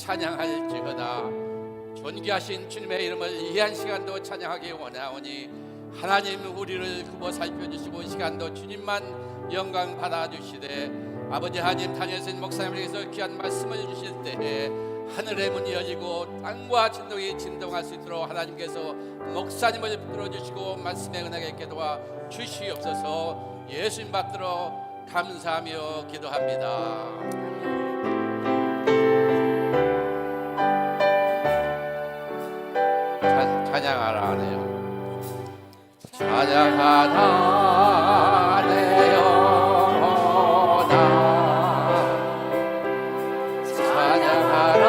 찬양할지어다. 존귀하신 주님의 이름을 이 한 시간도 찬양하기 원하오니 하나님 우리를 굽어 살펴주시고 이 시간도 주님만 영광 받아주시되 아버지 하나님 다니엘선 목사님에게서 귀한 말씀을 주실 때에 하늘의 문이 열리고 땅과 진동이 진동할 수 있도록 하나님께서 목사님을 붙들어주시고 말씀의 은혜가 있게 도와 주시옵소서. 예수님 받들어 감사하며 기도합니다. 찬양하라 하네요. 찬양하라 내 영혼아, 찬양하라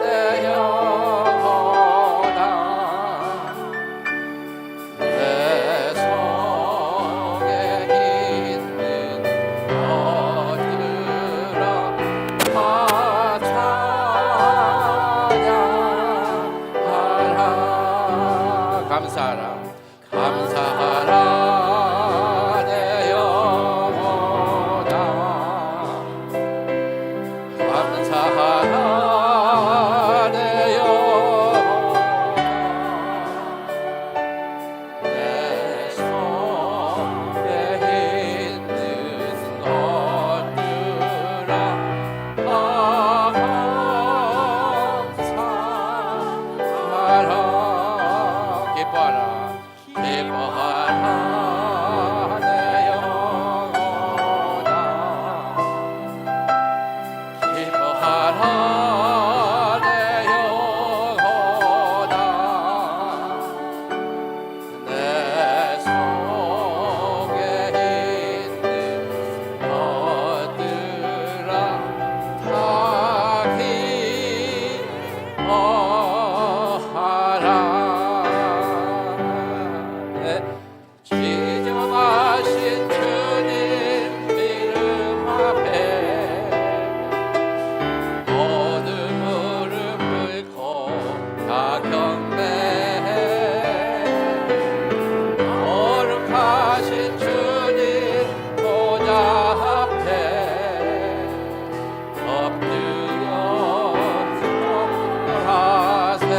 내 영혼아, 내 속에 있는 것들아 다 찬양하라. 감사하라 감사하라 내 영혼아, 감사하라 내 영혼아, 내 속에 있는 것들아 다 감사하라. 기뻐하라 기뻐하라 내 영혼아, 기뻐하라 내 영혼아, 내 속에 있는 것들아 다 기뻐하라. 지저마신 주님 이름 앞에 모든 무릎 꿇고 다 경배해. 거룩하신 주님 보좌 앞에 엎드려 하세.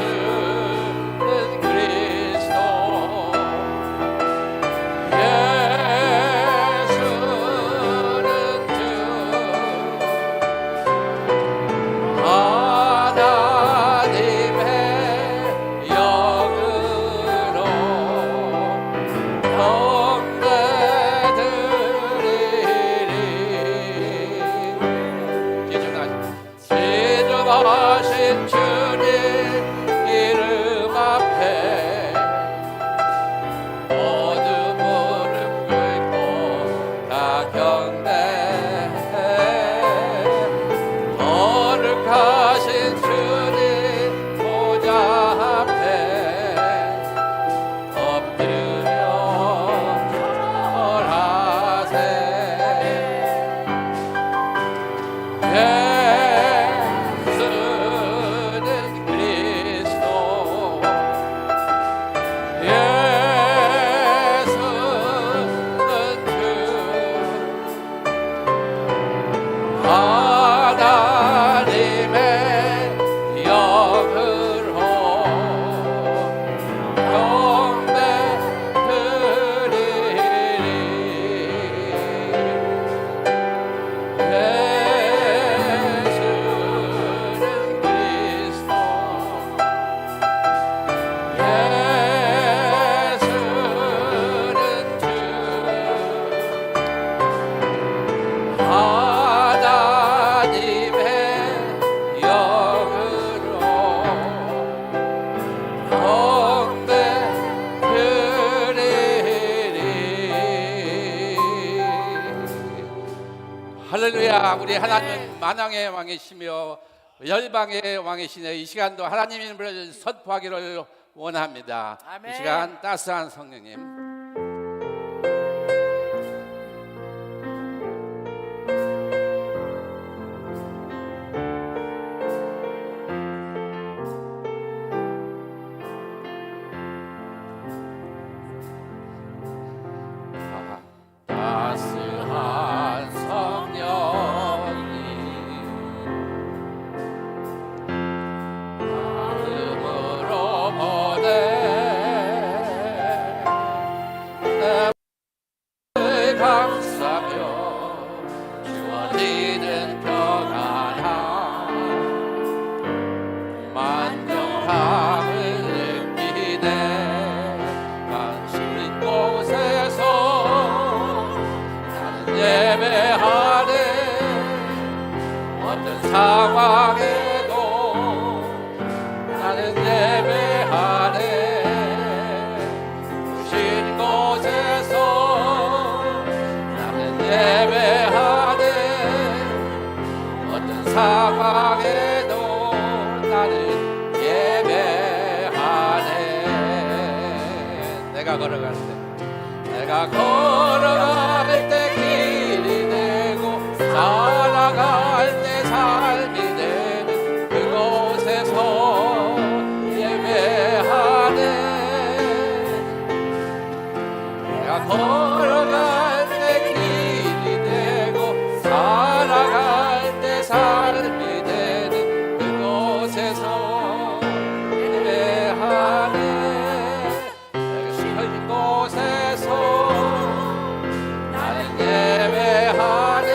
예수는 그리스도, 예수는 주, 하나님의 영으로 경배드리리. 지저하신 주님 이름 앞에 모두 무릎 꿇고 다 경배해. 거룩하신 주님 보좌 앞에 엎드려 절하세. 예수는 그리스도, 예수는 주, 하나님의 영으로 경배드리리. 예수는 그리스도, 예수는 주, 하나님의 영으로 경배드리리. 할렐루야. 우리 하나님은 만왕의 왕이시며 열방의 왕이시네. 이 시간도 하나님 이름을 선포하기를 원합니다. 아멘. 이 시간 따스한 성령님 따스 상황에도 나는 예배하네. 부신 곳에서 나는 예배하네. 어떤 상황에도 나는 예배하네. 내가 걸어갈 때 길이 되고 살아갈 때 삶이 되는 그곳에서 예배하네. 내가 걸어갈 때 길이 되고 살아갈 때 삶이 되는 그곳에서 예배하네. 곳에서 나는 예배하네.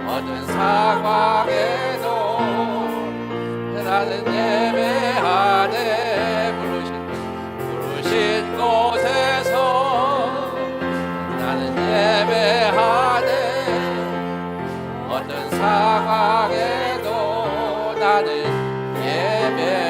어떤 상황에도 나는 예배하네. 부르신 곳에서 나는 예배하네. 어떤 상황에도 나는 예배하네.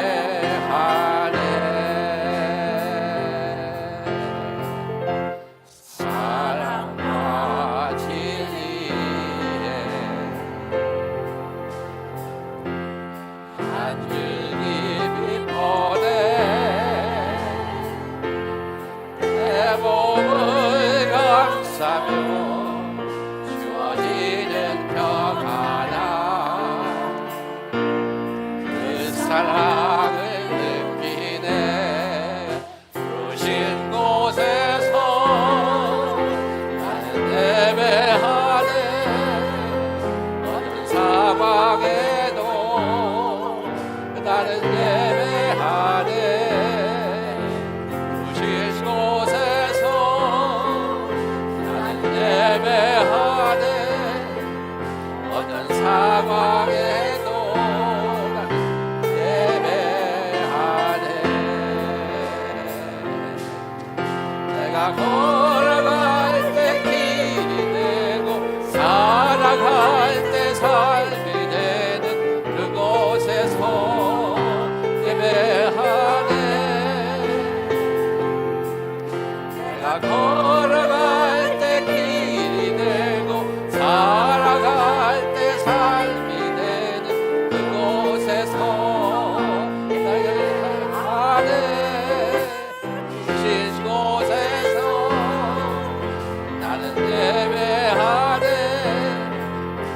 주어지는 평안함 그 사랑을 느끼네. 부르신 곳에서 나는 예배하네. 어떤 상황에도 나는 예배하네. 부르신 곳에서 예배하네. 어떤 상황에도 나는 예배하네. 내가 걸어갈 때 길이 되고 살아갈 때 삶이 되는 그곳에서 예배하네. 내가 걸어갈 때 길이 되고 살아갈 때 삶이 되는 그곳에서 예배하네. 부신 곳에서 나는 예배하네.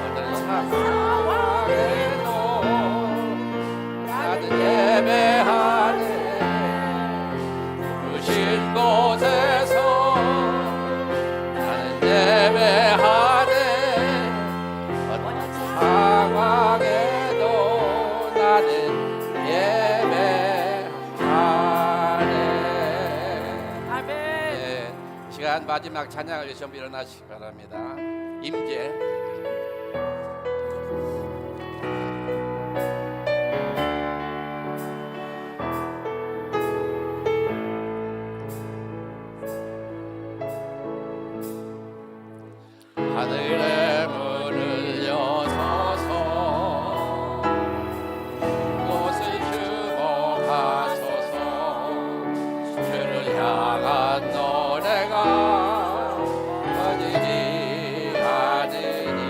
어떤 상황에도 나는 예배하네. 부신 곳에서 나는 예배하네. 어떤 상황에도 나는 예배하네. 아멘. 네, 시간 마지막 찬양을 위해서 일어나시기 바랍니다. 임재 하늘의 문을 여서서 꽃을 주목하소서. 주를 향한 노래가 꺼지지 않으니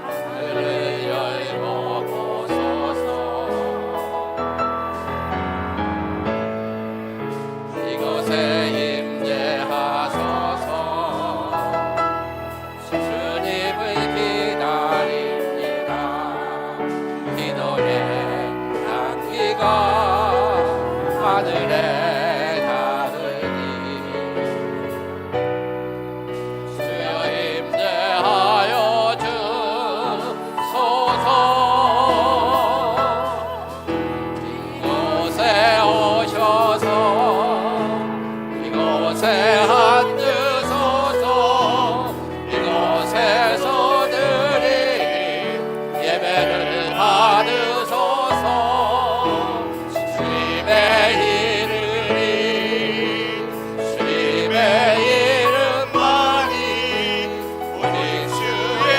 하늘을 열고 보소서. 이곳에 임재하소서. 주님을 기다립니다. 기도의 향기가 하늘에 닿으니 주여 임재하여 주소서. 이곳에 오셔서 이곳에 앉으소서. 이곳에서 드릴 예배를 받으소서. 주님의 이름이 주님의 이름만이 오직 주의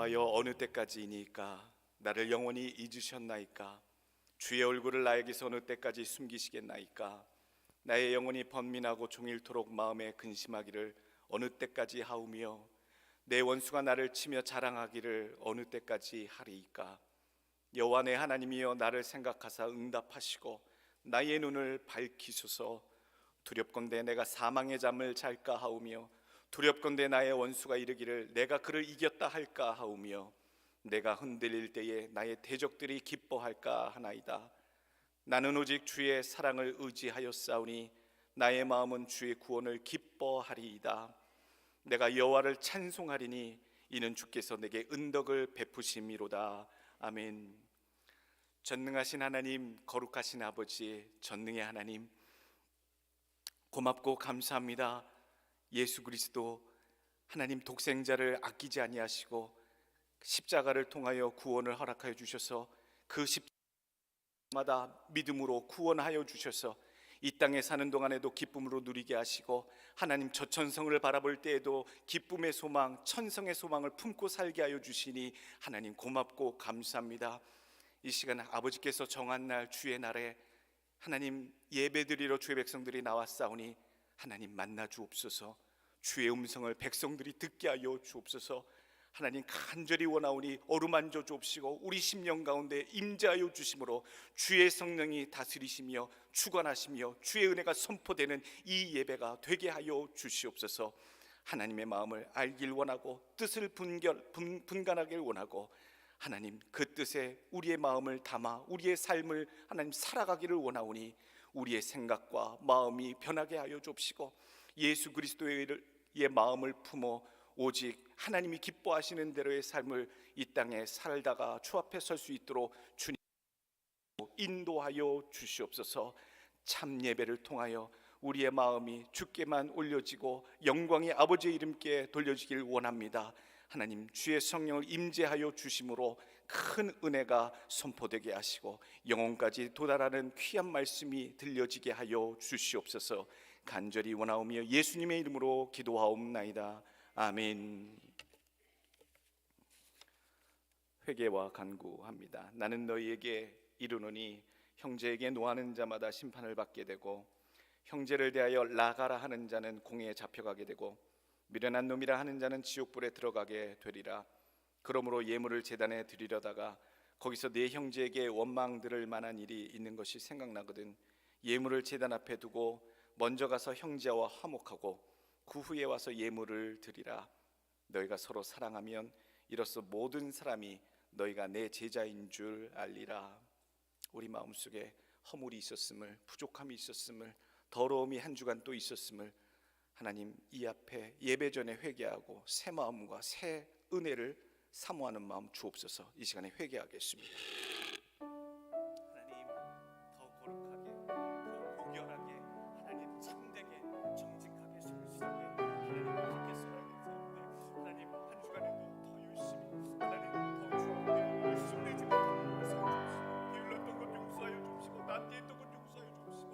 여호와여, 어느 때까지이니까 나를 영원히 잊으셨나이까? 주의 얼굴을 나에게서 어느 때까지 숨기시겠나이까? 나의 영혼이 번민하고 종일토록 마음에 근심하기를 어느 때까지 하오며, 내 원수가 나를 치며 자랑하기를 어느 때까지 하리이까? 여호와 내 하나님이여, 나를 생각하사 응답하시고 나의 눈을 밝히소서. 두렵건대 내가 사망의 잠을 잘까 하오며, 두렵건대 나의 원수가 이르기를 내가 그를 이겼다 할까 하오며, 내가 흔들릴 때에 나의 대적들이 기뻐할까 하나이다. 나는 오직 주의 사랑을 의지하였사오니 나의 마음은 주의 구원을 기뻐하리이다. 내가 여호와를 찬송하리니 이는 주께서 내게 은덕을 베푸심이로다. 아멘. 전능하신 하나님, 거룩하신 아버지, 전능의 하나님, 고맙고 감사합니다. 예수 그리스도 하나님 독생자를 아끼지 아니하시고 십자가를 통하여 구원을 허락하여 주셔서 그 십자가마다 믿음으로 구원하여 주셔서 이 땅에 사는 동안에도 기쁨으로 누리게 하시고, 하나님 저천성을 바라볼 때에도 기쁨의 소망, 천성의 소망을 품고 살게 하여 주시니 하나님 고맙고 감사합니다. 이 시간 아버지께서 정한 날, 주의 날에 하나님 예배드리러 주의 백성들이 나왔사오니 하나님 만나 주옵소서. 주의 음성을 백성들이 듣게 하여 주옵소서. 하나님 간절히 원하오니 어루만져 주옵시고 우리 심령 가운데 임재하여 주심으로 주의 성령이 다스리시며 주관하시며 주의 은혜가 선포되는 이 예배가 되게 하여 주시옵소서. 하나님의 마음을 알길 원하고 뜻을 분간하길 원하고, 하나님 그 뜻에 우리의 마음을 담아 우리의 삶을 하나님 살아가기를 원하오니 우리의 생각과 마음이 변하게 하여 주옵시고, 예수 그리스도의 마음을 품어 오직 하나님이 기뻐하시는 대로의 삶을 이 땅에 살다가 주 앞에 설 수 있도록 주님 인도하여 주시옵소서. 참 예배를 통하여 우리의 마음이 주께만 올려지고 영광이 아버지의 이름께 돌려지길 원합니다. 하나님 주의 성령을 임재하여 주심으로 큰 은혜가 선포되게 하시고 영혼까지 도달하는 귀한 말씀이 들려지게 하여 주시옵소서. 간절히 원하오며 예수님의 이름으로 기도하옵나이다. 아멘. 회개와 간구합니다. 나는 너희에게 이르노니 형제에게 노하는 자마다 심판을 받게 되고, 형제를 대하여 나가라 하는 자는 공회에 잡혀가게 되고, 미련한 놈이라 하는 자는 지옥불에 들어가게 되리라. 그러므로 예물을 제단에 드리려다가 거기서 네 형제에게 원망 들을 만한 일이 있는 것이 생각나거든 예물을 제단 앞에 두고 먼저 가서 형제와 화목하고 그 후에 와서 예물을 드리라. 너희가 서로 사랑하면 이로써 모든 사람이 너희가 내 제자인 줄 알리라. 우리 마음속에 허물이 있었음을, 부족함이 있었음을, 더러움이 한 주간 또 있었음을 하나님 이 앞에 예배 전에 회개하고 새 마음과 새 은혜를 사모하는 마음 주옵소서. 이 시간에 회개하겠습니다. 하나님 더 거룩하게, 더 고결하게, 하나님 참되게, 정직하게, 성실하게 하나님 그렇게 살아야겠사옵니다. 하나님 한 주간에도 더 열심히 하나님 더 주 앞에 숨내지 못하는 것을 주옵시고, 게을렀던 것 용서하여 주옵시고, 남대했던 것 용서하여 주옵시고,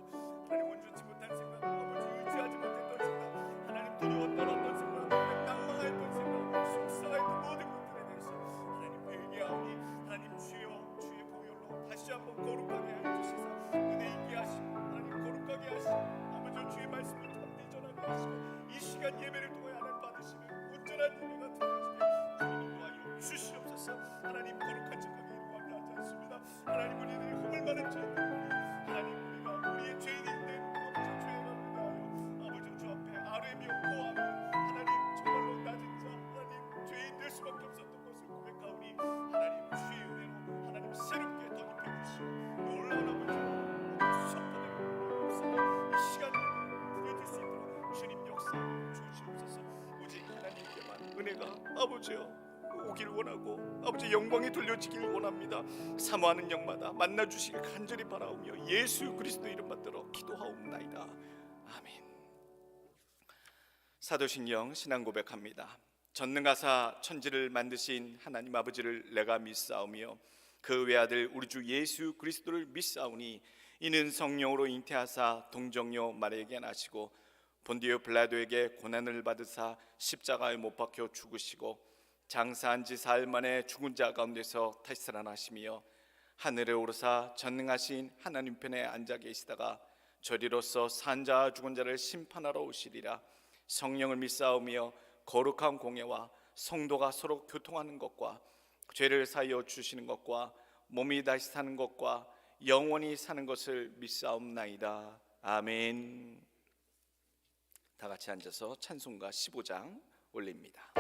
하나님 온전치 못한 생각, 아버지 의지하지 못했던 생각, 하나님 두려웠던 어떤 생각, 낭망했던 생각, 속상했던 모든 것들에 대해서 하나님 회개하오니 하나님 주여 주의 보혈로 다시 한번 거룩하게 하여 주시사 은혜 있게 하시고 하나님 거룩하게 하시고 아버지 주의 말씀을 담대 전하게 하시고 이 시간 예배를 통해 하나님 받으시는 온전한 예배가 되어지게 주님 인도하여 주시옵소서. 하나님 거룩한 척하게 인도하게 하지 않습니다. 하나님 우리들이 허물 많은 죄인들이 하나님 우리가 우리의 죄인인데 아버지 죄가 무대하여 아버지 주 앞에 아뢰며 고하며 하나님 정말로 낮은 자 하나님 죄인 될 수밖에 없었던 것을 고백하오니 하나님 주의 은혜로 하나님 새롭게 덧입혀 주시고 놀라운 아버지 선포되고 역사가 이 시간에 드려질 수 있도록 주님 역사 주시옵소서. 오직 하나님께만 은혜가 아버지여 오길 원하고 아버지 영광이 돌려지길 원합니다. 사모하는 영마다 만나 주시길 간절히 바라오며 예수 그리스도 이름 받들어 기도하옵나이다. 아멘. 사도신경 신앙 고백합니다. 전능하사 천지를 만드신 하나님 아버지를 내가 믿사오며 그 외아들 우리 주 예수 그리스도를 믿사오니 이는 성령으로 잉태하사 동정녀 마리아에게 나시고 본디오 빌라도에게 고난을 받으사 십자가에 못 박혀 죽으시고 장사한 지 사흘 만에 죽은 자 가운데서 다시 살아나시며 하늘에 오르사 전능하신 하나님 편에 앉아 계시다가 저리로서 산 자와 죽은 자를 심판하러 오시리라. 성령을 믿사오며 거룩한 공예와 성도가 서로 교통하는 것과 죄를 사하여 주시는 것과 몸이 다시 사는 것과 영원히 사는 것을 믿사옵나이다. 아멘. 다 같이 앉아서 찬송가 15장 올립니다.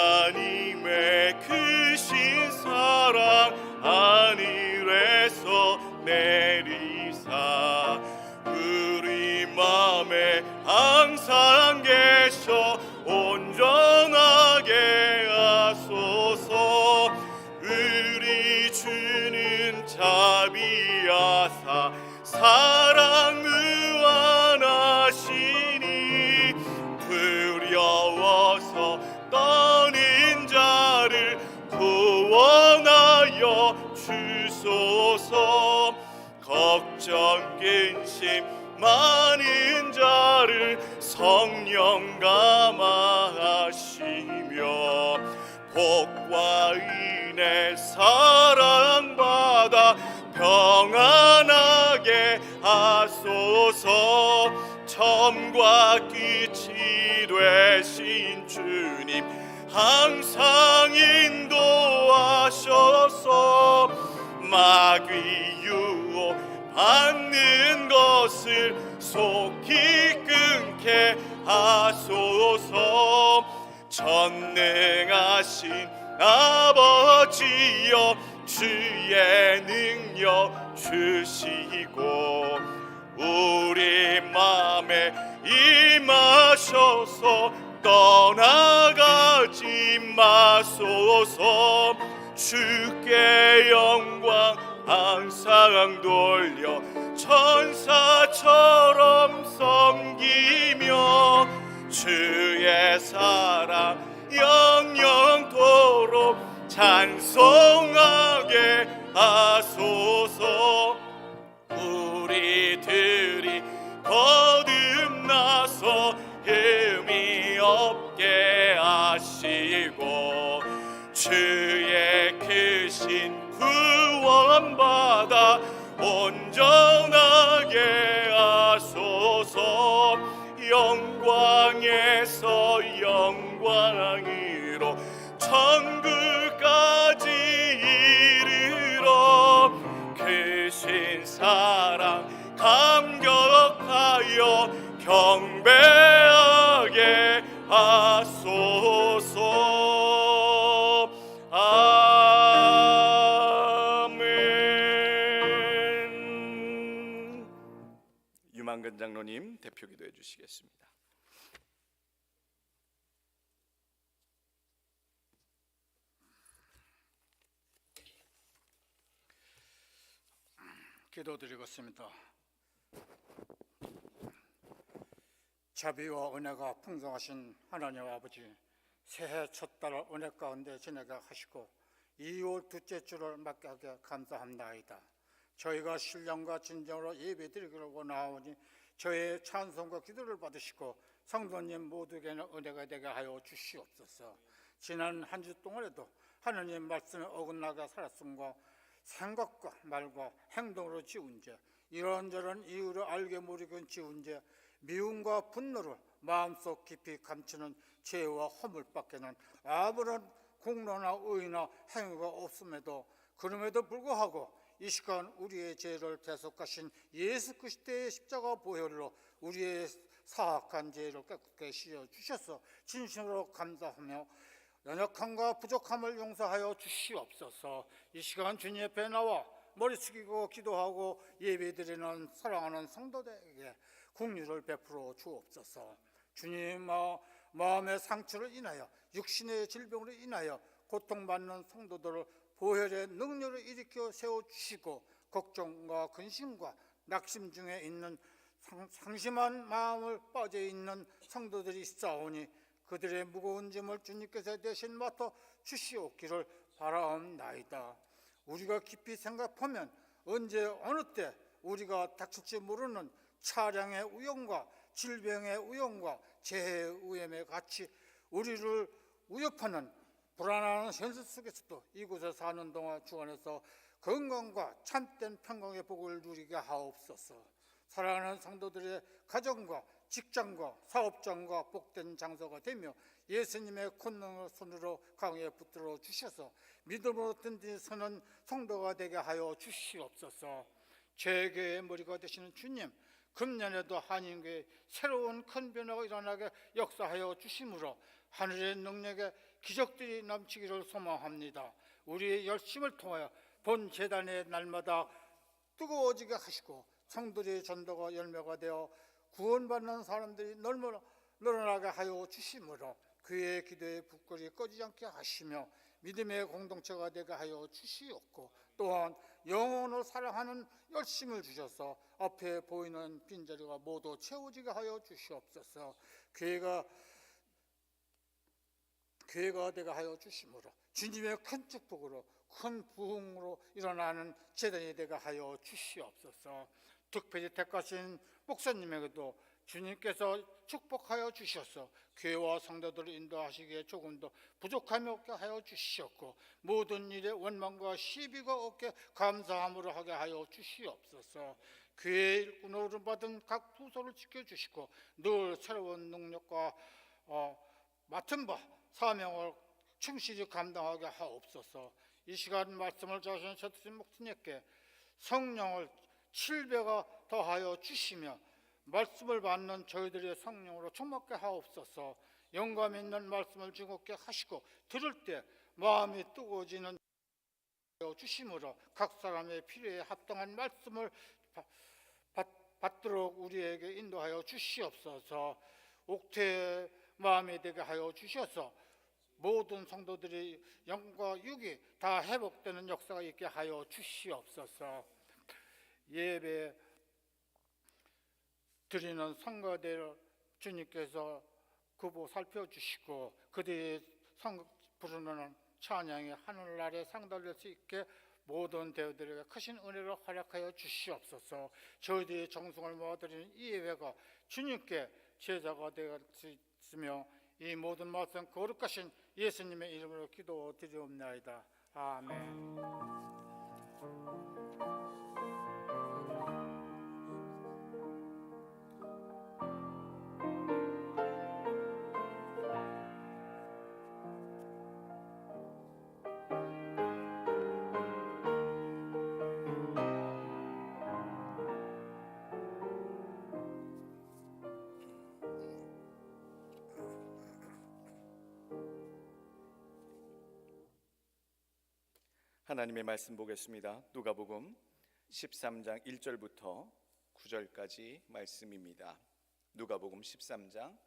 하나님의 크신 사랑 하늘에서 내리사 우리 맘에 항상 계셔 온전하게 하소서. 우리 주는 자비하사 사랑 무한하시니 두려워서 떠는 자를 구원하여 주소서. 걱정 근심 많은 자를 성령 감화하시며 복과 은혜 사랑받아 평안하게 하소서. 처음과 끝이 되신 주님 항상 인도하셔서 마귀 유혹 받는 것을 속히 끊게 하소서. 전능하신 아버지여 주의 능력 주시고 우리 맘에 임하셔서 떠나가지 마소서. 주께 영광 항상 돌려 천사처럼 섬기며 주의 사랑 영영토록 찬송하게 하소서. 우리들이 거듭나서 흠이 없게 하시고 주의 크신 구원받아 온전하게 하소서. 영광에서 영광으로 천국까지 이르러 크신 사랑 감격하여 경배하게 하소서. 아멘. 유만근 장로님 대표 기도해 주시겠습니다. 기도드리겠습니다. 자비와 은혜가 풍성하신 하나님 아버지, 새해 첫 달 은혜 가운데 지내게 하시고 2월 둘째 주를 맞게 하게 감사합나이다. 저희가 신령과 진정으로 예배드리기를 원하오니 저희의 찬송과 기도를 받으시고 성도님 모두에게는 은혜가 되게 하여 주시옵소서. 지난 한 주 동안에도 하나님 말씀에 어긋나게 살았음과 생각과 말과 행동으로 지은 죄, 이런저런 이유를 알게 모르게 지은 죄, 미움과 분노를 마음속 깊이 감추는 죄와 허물밖에는 아무런 공로나 의나 행위가 없음에도 그럼에도 불구하고 이 시간 우리의 죄를 대속하신 예수 그리스도의 십자가 보혈로 우리의 사악한 죄를 깨끗게 씻어 주셔서 진심으로 감사하며 연약함과 부족함을 용서하여 주시옵소서. 이 시간 주님 옆에 나와 머리 숙이고 기도하고 예배드리는 사랑하는 성도들에게 긍휼을 베풀어 주옵소서. 주님, 마음의 상처를 인하여 육신의 질병으로 인하여 고통받는 성도들을 보혈의 능력을 일으켜 세워주시고 걱정과 근심과 낙심 중에 있는 상심한 마음을 빠져 있는 성도들이 있사오니 그들의 무거운 짐을 주님께서 대신 맡아 주시옵기를 바라옵나이다. 우리가 깊이 생각하면 언제 어느 때 우리가 닥칠지 모르는 차량의 위험과 질병의 위험과 재해의 위험에 같이 우리를 위협하는 불안한 현실 속에서도 이곳에 사는 동안 주 안에서 건강과 참된 평강의 복을 누리게 하옵소서. 사랑하는 성도들의 가정과 직장과 사업장과 복된 장소가 되며 예수님의 권능의 손으로 강에 붙들어 주셔서 믿음으로 든든히 서는 성도가 되게 하여 주시옵소서. 제교의 머리가 되시는 주님, 금년에도 한인교회 새로운 큰 변화가 일어나게 역사하여 주심으로 하늘의 능력에 기적들이 넘치기를 소망합니다. 우리의 열심을 통하여 본 재단의 날마다 뜨거워지게 하시고 성도들의 전도가 열매가 되어 구원받는 사람들이 늘어나게 하여 주심으로 그의 기도의 불꽃이 꺼지지 않게 하시며 믿음의 공동체가 되게 하여 주시옵고 또한 영혼을 사랑하는 열심을 주셔서 앞에 보이는 빈자리가 모두 채워지게 하여 주시옵소서. 교회가 되게 하여 주심으로 주님의 큰 축복으로 큰 부흥으로 일어나는 재단이 되게 하여 주시옵소서. 특별히 택하신 목사님에게도 주님께서 축복하여 주셔서 교회와 성도들을 인도하시기에 조금 더 부족함이 없게 하여 주시옵고 모든 일에 원망과 시비가 없게 감사함으로 하게 하여 주시옵소서. 교회의 일꾼으로 받은 각 부서를 지켜주시고 늘 새로운 능력과 맡은 바 사명을 충실히 감당하게 하옵소서. 이 시간 말씀을 자신 셔트신 목사님께 성령을 7배가 더하여 주시며 말씀을 받는 저희들의 성령으로 충만케 하옵소서. 영감 있는 말씀을 즐겁게 하시고 들을 때 마음이 뜨거워지는 주심으로 각 사람의 필요에 합당한 말씀을 받도록 우리에게 인도하여 주시옵소서. 옥태의 마음이 되게 하여 주셔서 모든 성도들의 영과 육이 다 회복되는 역사가 있게 하여 주시옵소서. 예배 드리는 성가대를 주님께서 구보 살펴주시고 그들이 부르는 찬양이 하늘나라에 상달될 수 있게 모든 대우들에게 크신 은혜를 허락하여 주시옵소서. 저희들의 정성을 모아드리는 이 예배가 주님께 제자가 되어 있으며 이 모든 말씀 거룩하신 예수님의 이름으로 기도드리옵나이다. 아멘. 하나님의 말씀 보겠습니다. 누가복음 13장 1절부터 9절까지 말씀입니다. 누가복음 13장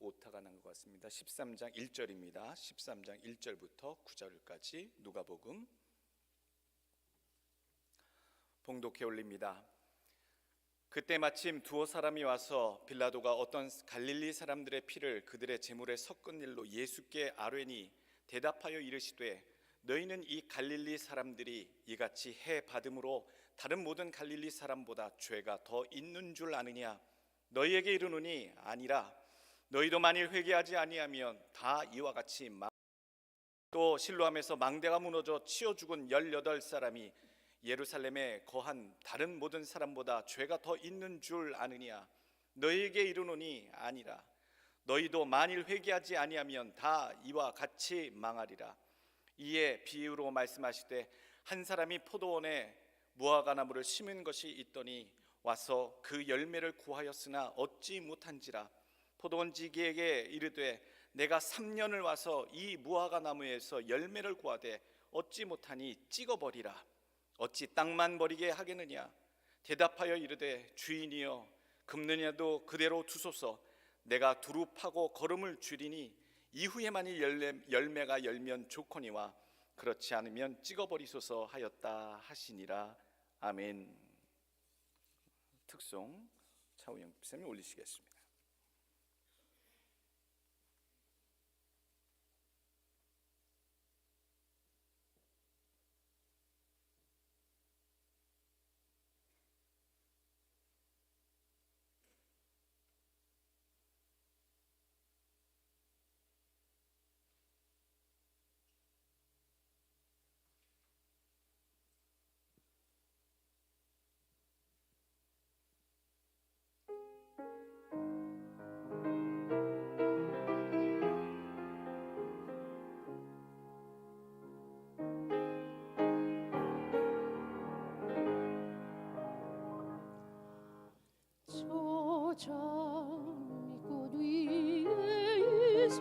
오타가 난 것 같습니다. 13장 1절입니다. 13장 1절부터 9절까지 누가복음 봉독해 올립니다. 그때 마침 두어 사람이 와서 빌라도가 어떤 갈릴리 사람들의 피를 그들의 제물에 섞은 일로 예수께 아뢰니 대답하여 이르시되 너희는 이 갈릴리 사람들이 이같이 해 받음으로 다른 모든 갈릴리 사람보다 죄가 더 있는 줄 아느냐? 너희에게 이르노니 아니라. 너희도 만일 회개하지 아니하면 다 이와 같이 또 실로암에서 망대가 무너져 치어 죽은 18사람이 예루살렘에 거한 다른 모든 사람보다 죄가 더 있는 줄 아느냐? 너희에게 이르노니 아니라. 너희도 만일 회개하지 아니하면 다 이와 같이 망하리라. 이에 비유로 말씀하시되 한 사람이 포도원에 무화과 나무를 심은 것이 있더니 와서 그 열매를 구하였으나 얻지 못한지라. 포도원지기에게 이르되 내가 3년을 와서 이 무화과 나무에서 열매를 구하되 얻지 못하니 찍어버리라. 어찌 땅만 버리게 하겠느냐? 대답하여 이르되 주인이여 금느냐도 그대로 두소서. 내가 두루 파고 거름을 줄이니 이후에 만일 열매가 열면 좋거니와 그렇지 않으면 찍어버리소서 하였다 하시니라. 아멘. 특송 차우영 목사님 올리시겠습니다. 저장꽃 위에 이슬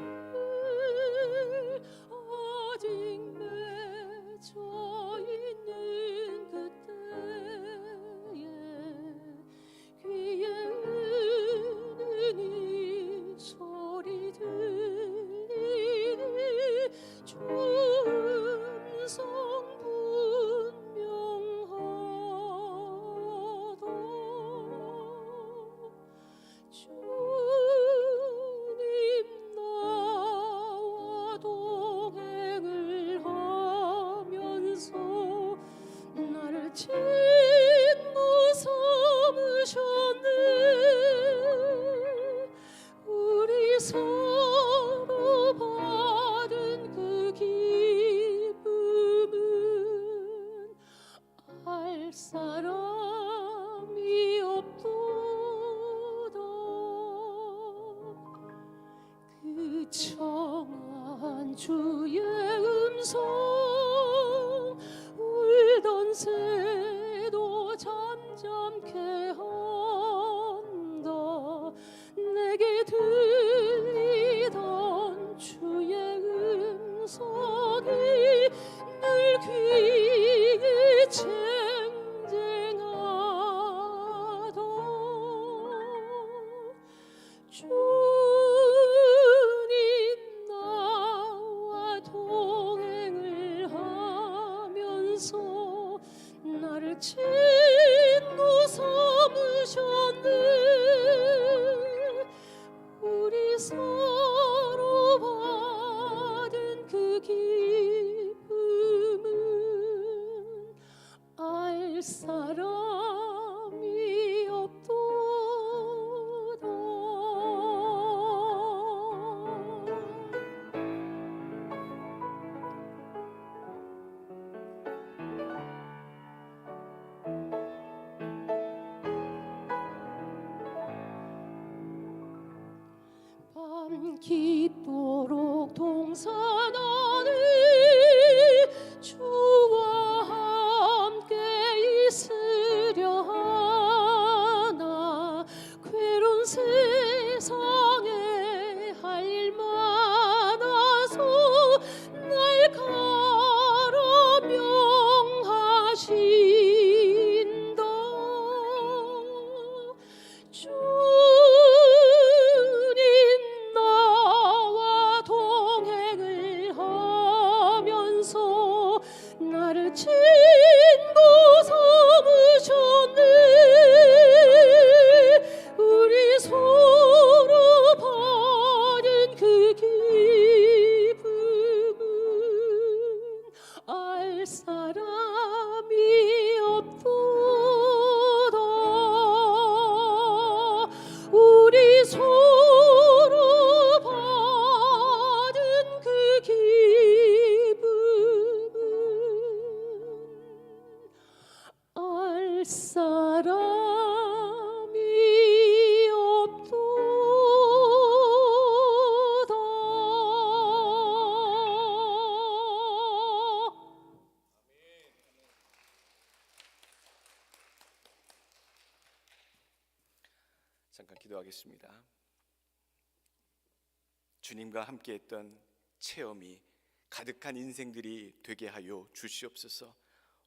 아직 맺혀 있는 그때에 귀에 은은히 소리 들리니 주음성 주님 나와 동행을 하면서 나를 친구 삼으셨네. 우리 서로 받은 그 기쁨은 알 사람이 없도다. 그 청한 주의 음성 울던 새도 잠잠케 한다. 내게 들리던 주의 음성이 늘 귀에 쟁쟁하다. 주님 나와 동행을 하면서 나를 친구 삼으셨네. 우리 서로 받은 그 기쁨은 알 사람이 없도다. 밤 깊도록 동산하니 주와 함께 있으려 하나. 괴로운 세상에 할 일 많아서 날 가라 명하신다. 주님 나와 동행을 하면서 나를 친구 삼으셨네. 우리 서로 받은 그 기쁨은 알 사람이 없도다. 우리 서로 받은 그 기쁨은 알 사람이 없도다. 잠깐 기도하겠습니다. 주님과 함께했던 체험이 가득한 인생들이 되게 하여 주시옵소서.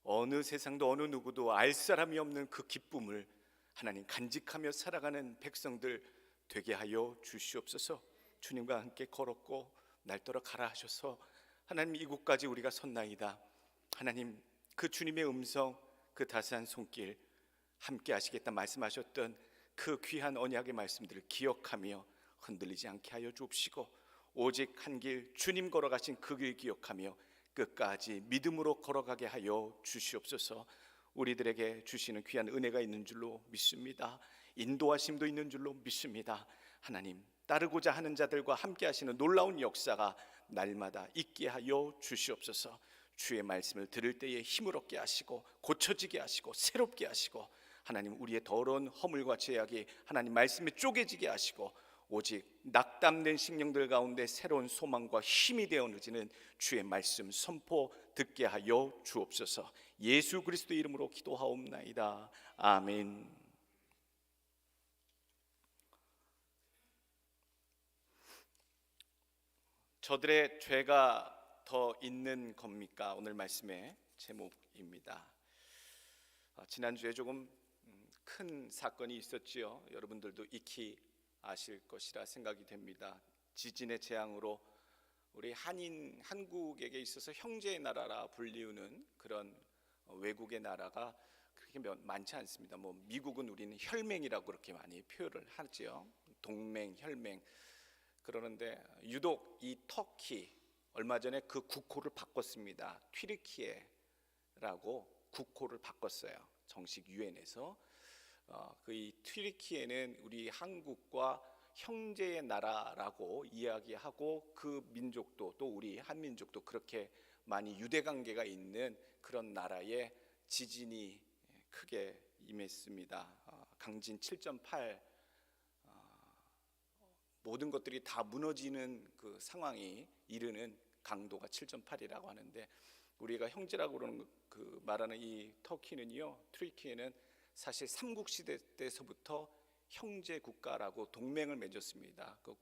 어느 세상도 어느 누구도 알 사람이 없는 그 기쁨을 하나님 간직하며 살아가는 백성들 되게 하여 주시옵소서. 주님과 함께 걸었고 날더러 가라 하셔서 하나님 이곳까지 우리가 섰나이다. 하나님 그 주님의 음성 그 다스한 손길 함께 하시겠다 말씀하셨던 그 귀한 언약의 말씀들을 기억하며 흔들리지 않게 하여 주옵시고, 오직 한 길 주님 걸어가신 그 길 기억하며 끝까지 믿음으로 걸어가게 하여 주시옵소서. 우리들에게 주시는 귀한 은혜가 있는 줄로 믿습니다. 인도하심도 있는 줄로 믿습니다. 하나님, 따르고자 하는 자들과 함께 하시는 놀라운 역사가 날마다 있게 하여 주시옵소서. 주의 말씀을 들을 때에 힘을 얻게 하시고 고쳐지게 하시고 새롭게 하시고, 하나님 우리의 더러운 허물과 죄악이 하나님 말씀에 쪼개지게 하시고, 오직 낙담된 심령들 가운데 새로운 소망과 힘이 되어 누지는 주의 말씀 선포 듣게 하여 주옵소서. 예수 그리스도 이름으로 기도하옵나이다. 아멘. 저들의 죄가 더 있는 겁니까? 오늘 말씀의 제목입니다. 지난주에 조금 큰 사건이 있었지요. 여러분들도 익히 아실 것이라 생각이 됩니다. 지진의 재앙으로 우리 한국에게 있어서 형제의 나라라 불리우는 그런 외국의 나라가 그렇게 많지 않습니다. 뭐 미국은 우리는 혈맹이라고 그렇게 많이 표현을 하지요. 동맹, 혈맹. 그러는데 유독 이 터키, 얼마 전에 그 국호를 바꿨습니다. 튀르키예라고 국호를 바꿨어요. 정식 유엔에서. 그 이 튀르키예는 우리 한국과 형제의 나라라고 이야기하고, 그 민족도 또 우리 한민족도 그렇게 많이 유대 관계가 있는 그런 나라에 지진이 크게 임했습니다. 강진 7.8, 모든 것들이 다 무너지는 그 상황이 이르는 강도가 7.8이라고 하는데, 우리가 형제라고 그러는 그 말하는 이 터키는요, 튀르키예는 사실 삼국시대 때서부터 형제 국가라고 동맹을 맺었습니다. 그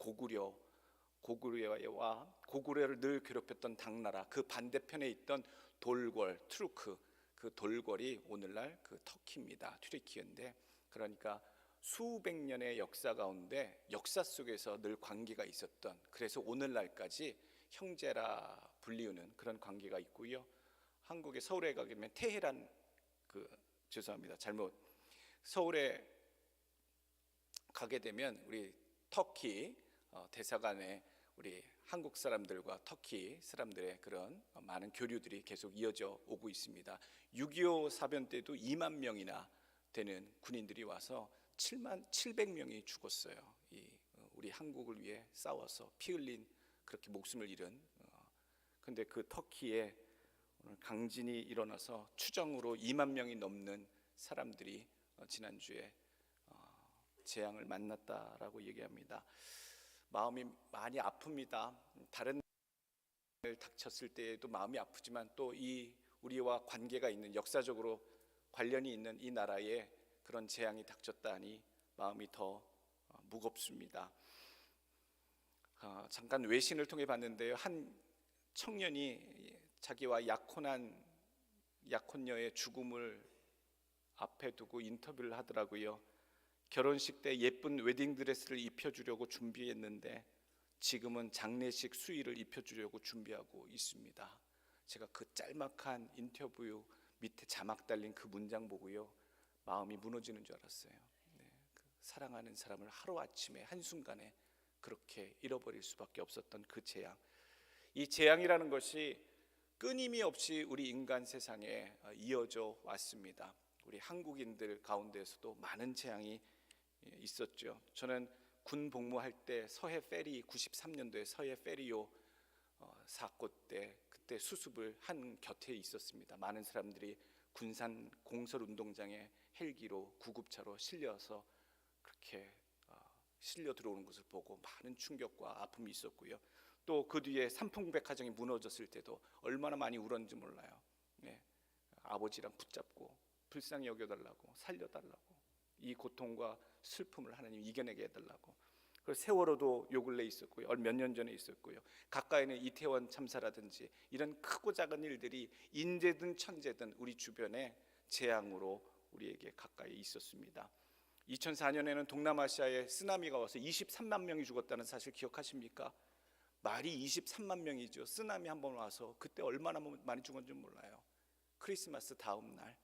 고구려를 늘 괴롭혔던 당나라 그 반대편에 있던 돌궐 투르크, 그 돌궐이 오늘날 그 터키입니다. 튀르키예인데, 그러니까 수백 년의 역사 가운데 역사 속에서 늘 관계가 있었던, 그래서 오늘날까지 형제라 불리우는 그런 관계가 있고요. 한국의 서울에 가게 되면 테헤란, 서울에 가게 되면 우리 터키 대사관에 우리 한국 사람들과 터키 사람들의 그런 많은 교류들이 계속 이어져 오고 있습니다. 6.25 사변 때도 2만 명이나 되는 군인들이 와서 700명이 죽었어요. 우리 한국을 위해 싸워서 피 흘린, 그렇게 목숨을 잃은. 근데 그 터키에 오늘 강진이 일어나서 추정으로 2만 명이 넘는 사람들이 지난주에 재앙을 만났다라고 얘기합니다. 마음이 많이 아픕니다. 다른 일 닥쳤을 때에도 마음이 아프지만, 또 이 우리와 관계가 있는, 역사적으로 관련이 있는 이 나라에 그런 재앙이 닥쳤다니 마음이 더 무겁습니다. 잠깐 외신을 통해 봤는데요, 한 청년이 자기와 약혼녀의 죽음을 앞에 두고 인터뷰를 하더라고요. 결혼식 때 예쁜 웨딩드레스를 입혀주려고 준비했는데 지금은 장례식 수의를 입혀주려고 준비하고 있습니다. 제가 그 짤막한 인터뷰 밑에 자막 달린 그 문장 보고요, 마음이 무너지는 줄 알았어요. 사랑하는 사람을 하루아침에 한순간에 그렇게 잃어버릴 수밖에 없었던 그 재앙. 이 재앙이라는 것이 끊임이 없이 우리 인간 세상에 이어져 왔습니다. 우리 한국인들 가운데서도 많은 재앙이 있었죠. 저는 군 복무할 때 서해 페리, 93년도에 서해 페리오 사건 때 그때 수습을 한 곁에 있었습니다. 많은 사람들이 군산 공설 운동장에 헬기로 구급차로 실려서 그렇게 실려 들어오는 것을 보고 많은 충격과 아픔이 있었고요. 또 그 뒤에 삼풍백화점이 무너졌을 때도 얼마나 많이 울었는지 몰라요. 아버지랑 붙잡고 불쌍히 여겨달라고, 살려달라고, 이 고통과 슬픔을 하나님 이겨내게 해달라고. 그래서 세월호도 요 근래 있었고요, 몇 년 전에 있었고요. 가까이는 이태원 참사라든지 이런 크고 작은 일들이 인재든 천재든 우리 주변에 재앙으로 우리에게 가까이 있었습니다. 2004년에는 동남아시아에 쓰나미가 와서 23만 명이 죽었다는 사실 기억하십니까? 말이 23만 명이죠. 쓰나미 한번 와서 그때 얼마나 많이 죽었는지 몰라요. 크리스마스 다음 날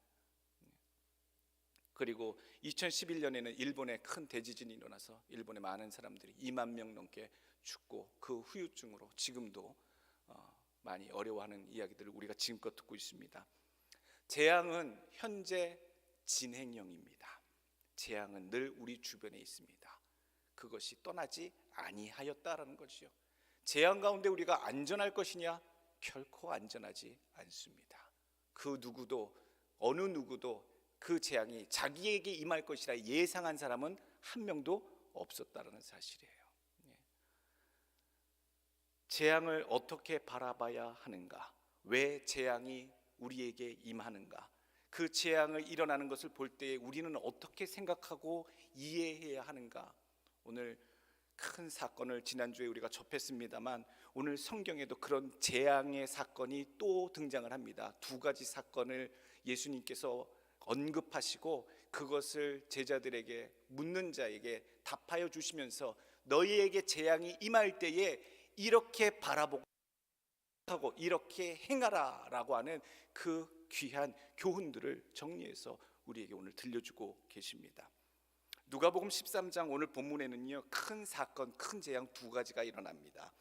그리고 2011년에는 일본에 큰 대지진이 일어나서 일본의 많은 사람들이 2만 명 넘게 죽고 그 후유증으로 지금도 많이 어려워하는 이야기들을 우리가 지금껏 듣고 있습니다. 재앙은 현재 진행형입니다. 재앙은 늘 우리 주변에 있습니다. 그것이 떠나지 아니하였다라는 것이요. 재앙 가운데 우리가 안전할 것이냐? 결코 안전하지 않습니다. 그 누구도 어느 누구도 그 재앙이 자기에게 임할 것이라 예상한 사람은 한 명도 없었다는 사실이에요. 재앙을 어떻게 바라봐야 하는가? 왜 재앙이 우리에게 임하는가? 그 재앙을 일어나는 것을 볼 때 우리는 어떻게 생각하고 이해해야 하는가? 오늘 큰 사건을 지난주에 우리가 접했습니다만 오늘 성경에도 그런 재앙의 사건이 또 등장을 합니다. 두 가지 사건을 예수님께서 언급하시고 그것을 제자들에게 묻는 자에게 답하여 주시면서 너희에게 재앙이 임할 때에 이렇게 바라보고 하고 이렇게 행하라 라고 하는 그 귀한 교훈들을 정리해서 우리에게 오늘 들려주고 계십니다. 누가복음 13장 오늘 본문에는요 큰 사건, 큰 재앙 두 가지가 일어납니다.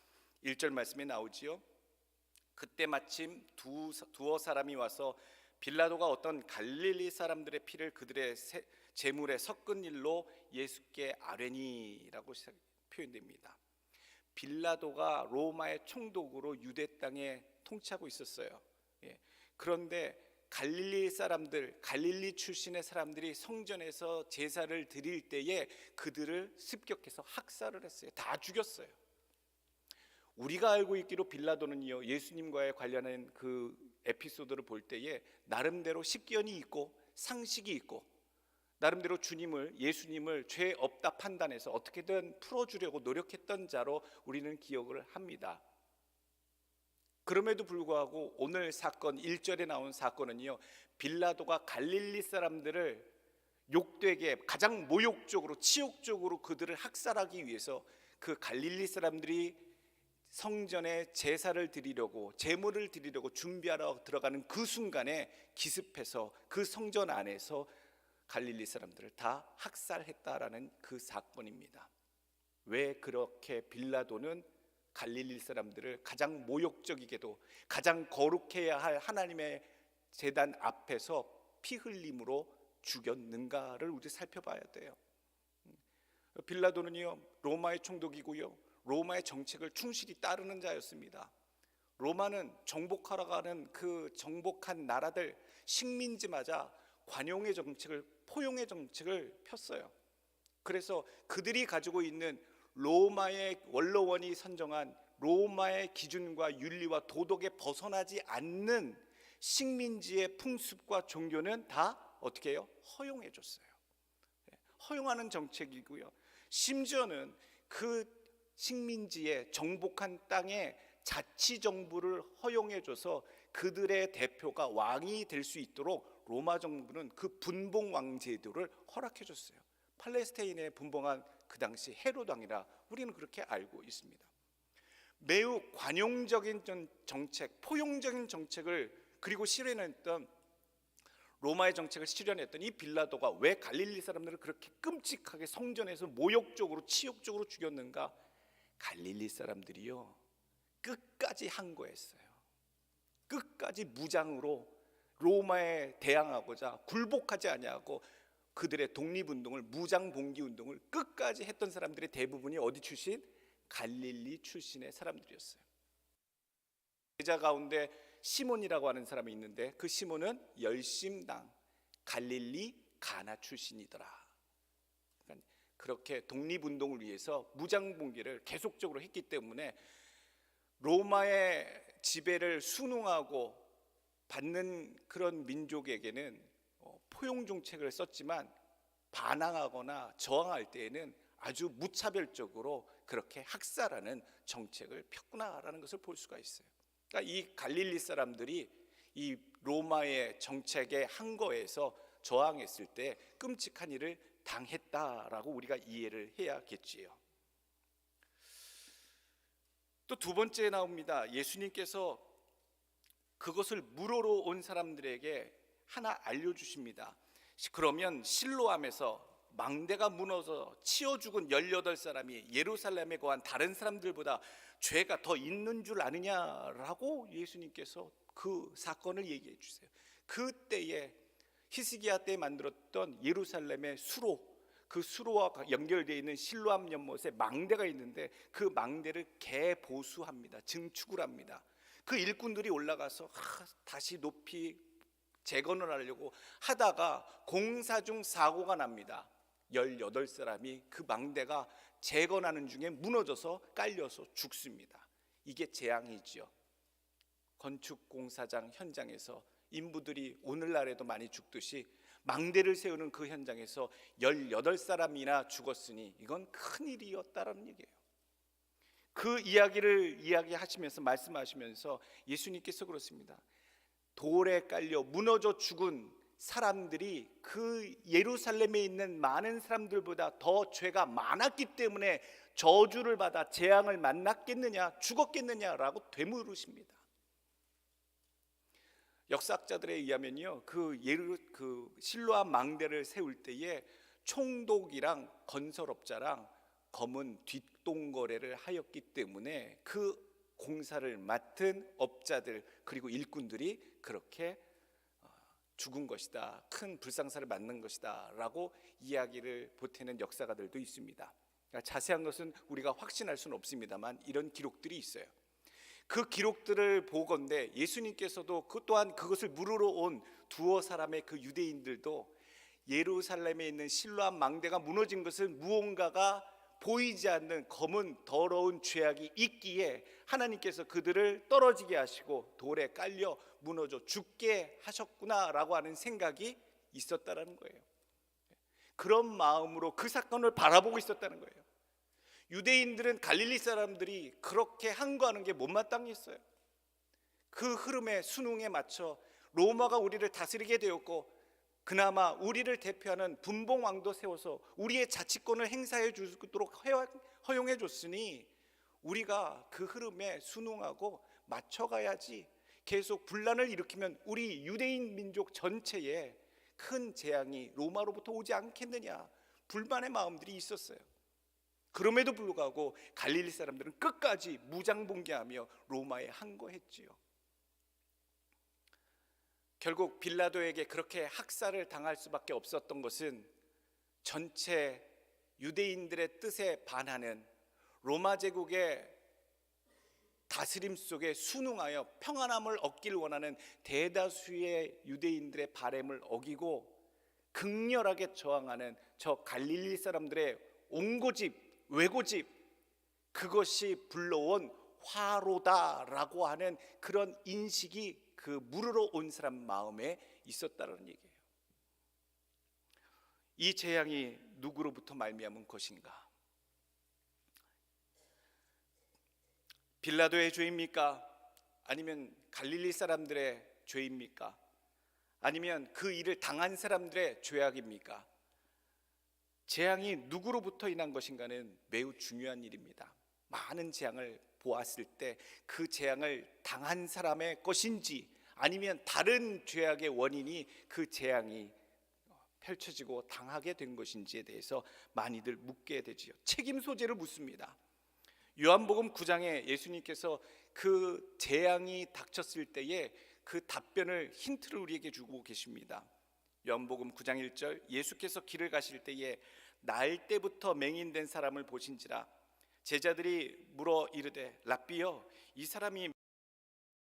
1절 말씀에 나오지요. 그때 마침 두어 사람이 와서 빌라도가 어떤 갈릴리 사람들의 피를 그들의 제물에 섞은 일로 예수께 아뢰니라고 표현됩니다. 빌라도가 로마의 총독으로 유대 땅에 통치하고 있었어요. 그런데 갈릴리 사람들, 갈릴리 출신의 사람들이 성전에서 제사를 드릴 때에 그들을 습격해서 학살을 했어요. 다 죽였어요. 우리가 알고 있기로 빌라도는요 예수님과의 관련한 그 에피소드를 볼 때에 나름대로 식견이 있고 상식이 있고 나름대로 예수님을 죄 없다 판단해서 어떻게든 풀어주려고 노력했던 자로 우리는 기억을 합니다. 그럼에도 불구하고 오늘 사건 1절에 나온 사건은요 빌라도가 갈릴리 사람들을 욕되게 가장 모욕적으로 치욕적으로 그들을 학살하기 위해서 그 갈릴리 사람들이 성전에 제사를 드리려고 제물을 드리려고 준비하러 들어가는 그 순간에 기습해서 그 성전 안에서 갈릴리 사람들을 다 학살했다라는 그 사건입니다. 왜 그렇게 빌라도는 갈릴리 사람들을 가장 모욕적이게도 가장 거룩해야 할 하나님의 제단 앞에서 피 흘림으로 죽였는가를 우리 살펴봐야 돼요. 빌라도는요 로마의 총독이고요 로마의 정책을 충실히 따르는 자였습니다. 로마는 정복하러 가는 그 정복한 나라들 식민지마저 관용의 정책을 포용의 정책을 폈어요. 그래서 그들이 가지고 있는 로마의 원로원이 선정한 로마의 기준과 윤리와 도덕에 벗어나지 않는 식민지의 풍습과 종교는 다 어떻게 해요? 허용해 줬어요. 허용하는 정책이고요. 심지어는 그 식민지의 정복한 땅에 자치정부를 허용해 줘서 그들의 대표가 왕이 될 수 있도록 로마 정부는 그 분봉 왕제도를 허락해 줬어요. 팔레스타인에 분봉한 그 당시 헤롯 왕이라 우리는 그렇게 알고 있습니다. 매우 관용적인 정책, 포용적인 정책을 그리고 실현했던 로마의 정책을 실현했던 이 빌라도가 왜 갈릴리 사람들을 그렇게 끔찍하게 성전에서 모욕적으로 치욕적으로 죽였는가? 갈릴리 사람들이요 끝까지 항거했어요. 끝까지 무장으로 로마에 대항하고자 굴복하지 아니하고 그들의 독립운동을 무장봉기운동을 끝까지 했던 사람들의 대부분이 어디 출신? 갈릴리 출신의 사람들이었어요. 제자 가운데 시몬이라고 하는 사람이 있는데 그 시몬은 열심당 갈릴리 가나 출신이더라. 그러니까 그렇게 독립운동을 위해서 무장봉기를 계속적으로 했기 때문에 로마의 지배를 순응하고 받는 그런 민족에게는 포용 정책을 썼지만 반항하거나 저항할 때에는 아주 무차별적으로 그렇게 학살하는 정책을 폈구나라는 것을 볼 수가 있어요. 그러니까 이 갈릴리 사람들이 이 로마의 정책에 항거해서 저항했을 때 끔찍한 일을 당했다라고 우리가 이해를 해야겠지요. 또 두 번째 나옵니다. 예수님께서 그것을 물으러 온 사람들에게 하나 알려주십니다. 그러면 실로암에서 망대가 무너져 치어 죽은 18사람이 예루살렘에 거한 다른 사람들보다 죄가 더 있는 줄 아느냐라고 예수님께서 그 사건을 얘기해 주세요. 그때에 히스기야 때 만들었던 예루살렘의 수로, 그 수로와 연결되어 있는 실로암 연못에 망대가 있는데 그 망대를 개보수합니다. 증축을 합니다. 그 일꾼들이 올라가서 다시 높이 재건을 하려고 하다가 공사 중 사고가 납니다. 18사람이 그 망대가 재건하는 중에 무너져서 깔려서 죽습니다. 이게 재앙이지요. 건축 공사장 현장에서 인부들이 오늘날에도 많이 죽듯이 망대를 세우는 그 현장에서 18사람이나 죽었으니 이건 큰일이었다라는 얘기예요. 그 이야기를 이야기하시면서 말씀하시면서 예수님께서 그렇습니다. 돌에 깔려 무너져 죽은 사람들이 그 예루살렘에 있는 많은 사람들보다 더 죄가 많았기 때문에 저주를 받아 재앙을 만났겠느냐, 죽었겠느냐라고 되물으십니다. 역사학자들에 의하면요, 그 실로암 망대를 세울 때에 총독이랑 건설업자랑 검은 뒷동거래를 하였기 때문에 그 공사를 맡은 업자들 그리고 일꾼들이 그렇게 죽은 것이다, 큰 불상사를 맞는 것이다 라고 이야기를 보태는 역사가들도 있습니다. 그러니까 자세한 것은 우리가 확신할 수는 없습니다만 이런 기록들이 있어요. 그 기록들을 보건대 예수님께서도 그 또한 그것을 물으러 온 두어 사람의 그 유대인들도 예루살렘에 있는 실로암 망대가 무너진 것은 무언가가 보이지 않는 검은 더러운 죄악이 있기에 하나님께서 그들을 떨어지게 하시고 돌에 깔려 무너져 죽게 하셨구나라고 하는 생각이 있었다라는 거예요. 그런 마음으로 그 사건을 바라보고 있었다는 거예요. 유대인들은 갈릴리 사람들이 그렇게 항거하는 게 못마땅했어요. 그 흐름에 순응에 맞춰 로마가 우리를 다스리게 되었고 그나마 우리를 대표하는 분봉왕도 세워서 우리의 자치권을 행사해 주도록 허용해 줬으니 우리가 그 흐름에 순응하고 맞춰가야지, 계속 분란을 일으키면 우리 유대인 민족 전체에 큰 재앙이 로마로부터 오지 않겠느냐, 불만의 마음들이 있었어요. 그럼에도 불구하고 갈릴리 사람들은 끝까지 무장봉개하며 로마에 항거했지요. 결국 빌라도에게 그렇게 학살을 당할 수밖에 없었던 것은 전체 유대인들의 뜻에 반하는 로마 제국의 다스림 속에 순응하여 평안함을 얻길 원하는 대다수의 유대인들의 바램을 어기고 극렬하게 저항하는 저 갈릴리 사람들의 온고집, 외고집, 그것이 불러온 화로다라고 하는 그런 인식이 그 물으러 온 사람 마음에 있었다는 얘기예요. 이 재앙이 누구로부터 말미암은 것인가? 빌라도의 죄입니까? 아니면 갈릴리 사람들의 죄입니까? 아니면 그 일을 당한 사람들의 죄악입니까? 재앙이 누구로부터 인한 것인가는 매우 중요한 일입니다. 많은 재앙을 보았을 때 그 재앙을 당한 사람의 것인지 아니면 다른 죄악의 원인이 그 재앙이 펼쳐지고 당하게 된 것인지에 대해서 많이들 묻게 되지요. 책임 소재를 묻습니다. 요한복음 9장에 예수님께서 그 재앙이 닥쳤을 때에 그 답변을 힌트를 우리에게 주고 계십니다. 요한복음 9장 1절, 예수께서 길을 가실 때에 날 때부터 맹인된 사람을 보신지라. 제자들이 물어 이르되 랍비여, 이 사람이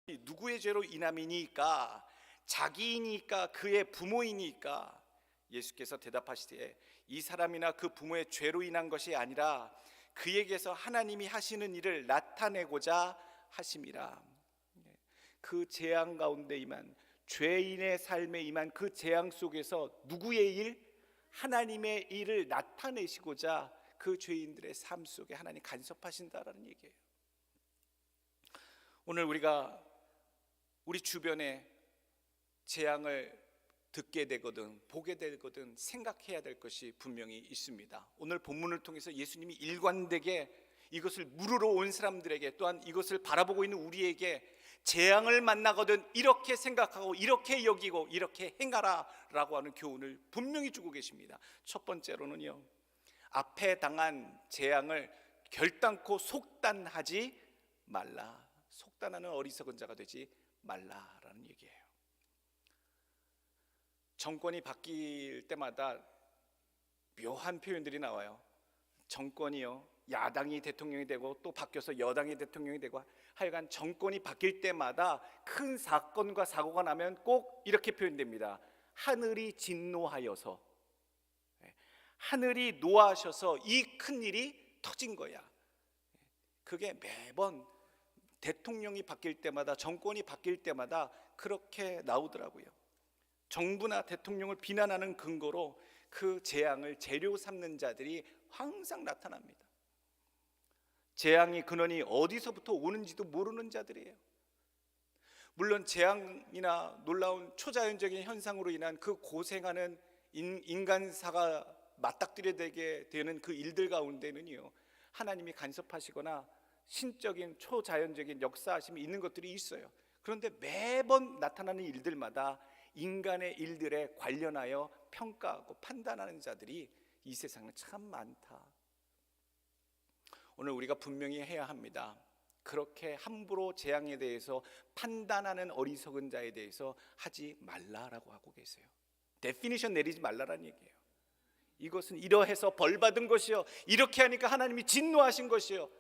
누구의 죄로 인함이니까? 자기이니까 그의 부모이니까? 예수께서 대답하시되 이 사람이나 그 부모의 죄로 인한 것이 아니라 그에게서 하나님이 하시는 일을 나타내고자 하심이라. 그 재앙 가운데 임한, 죄인의 삶에 임한 그 재앙 속에서 누구의 일? 하나님의 일을 나타내시고자 그 죄인들의 삶 속에 하나님 간섭하신다라는 얘기예요. 오늘 우리가 우리 주변에 재앙을 듣게 되거든 보게 되거든 생각해야 될 것이 분명히 있습니다. 오늘 본문을 통해서 예수님이 일관되게 이것을 물으러 온 사람들에게, 또한 이것을 바라보고 있는 우리에게 재앙을 만나거든 이렇게 생각하고 이렇게 여기고 이렇게 행하라 라고 하는 교훈을 분명히 주고 계십니다. 첫 번째로는요, 앞에 당한 재앙을 결단코 속단하지 말라. 속단하는 어리석은 자가 되지 말라라는 얘기예요. 정권이 바뀔 때마다 묘한 표현들이 나와요. 정권이요, 야당이 대통령이 되고 또 바뀌어서 여당이 대통령이 되고, 하여간 정권이 바뀔 때마다 큰 사건과 사고가 나면 꼭 이렇게 표현됩니다. 하늘이 진노하여서, 하늘이 노하셔서 이 큰 일이 터진 거야. 그게 매번 대통령이 바뀔 때마다, 정권이 바뀔 때마다 그렇게 나오더라고요. 정부나 대통령을 비난하는 근거로 그 재앙을 재료 삼는 자들이 항상 나타납니다. 재앙의 근원이 어디서부터 오는지도 모르는 자들이에요. 물론 재앙이나 놀라운 초자연적인 현상으로 인한 그 고생하는 인간사가 맞닥뜨려야 되는 그 일들 가운데는요, 하나님이 간섭하시거나 신적인 초자연적인 역사하심이 있는 것들이 있어요. 그런데 매번 나타나는 일들마다 인간의 일들에 관련하여 평가하고 판단하는 자들이 이 세상에 참 많다. 오늘 우리가 분명히 해야 합니다. 그렇게 함부로 재앙에 대해서 판단하는 어리석은 자에 대해서 하지 말라라고 하고 계세요. 데피니션 내리지 말라라는 얘기예요. 이것은 이러해서 벌받은 것이요, 이렇게 하니까 하나님이 진노하신 것이요,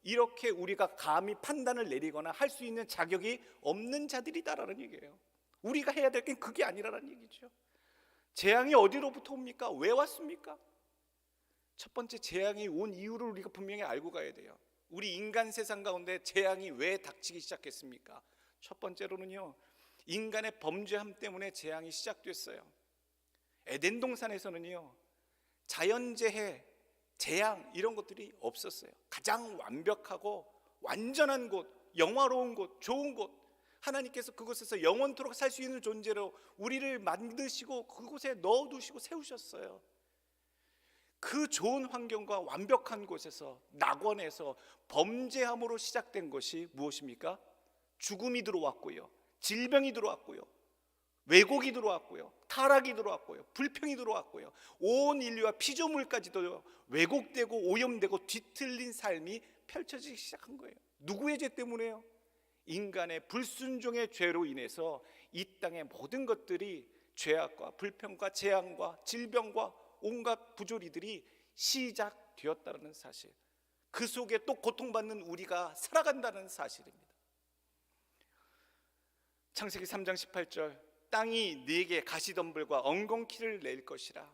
이렇게 우리가 감히 판단을 내리거나 할 수 있는 자격이 없는 자들이다라는 얘기예요. 우리가 해야 될 게 그게 아니라는 얘기죠. 재앙이 어디로부터 옵니까? 왜 왔습니까? 첫 번째, 재앙이 온 이유를 우리가 분명히 알고 가야 돼요. 우리 인간 세상 가운데 재앙이 왜 닥치기 시작했습니까? 첫 번째로는요, 인간의 범죄함 때문에 재앙이 시작됐어요. 에덴 동산에서는요, 자연재해, 재앙 이런 것들이 없었어요. 가장 완벽하고 완전한 곳, 영화로운 곳, 좋은 곳, 하나님께서 그곳에서 영원토록 살 수 있는 존재로 우리를 만드시고 그곳에 넣어두시고 세우셨어요. 그 좋은 환경과 완벽한 곳에서, 낙원에서 범죄함으로 시작된 것이 무엇입니까? 죽음이 들어왔고요, 질병이 들어왔고요, 왜곡이 들어왔고요, 타락이 들어왔고요, 불평이 들어왔고요, 온 인류와 피조물까지도 왜곡되고 오염되고 뒤틀린 삶이 펼쳐지기 시작한 거예요. 누구의 죄 때문에요? 인간의 불순종의 죄로 인해서 이 땅의 모든 것들이 죄악과 불평과 재앙과 질병과 온갖 부조리들이 시작되었다는 사실, 그 속에 또 고통받는 우리가 살아간다는 사실입니다. 창세기 3장 18절, 땅이 네게 가시덤불과 엉겅퀴를 낼 것이라.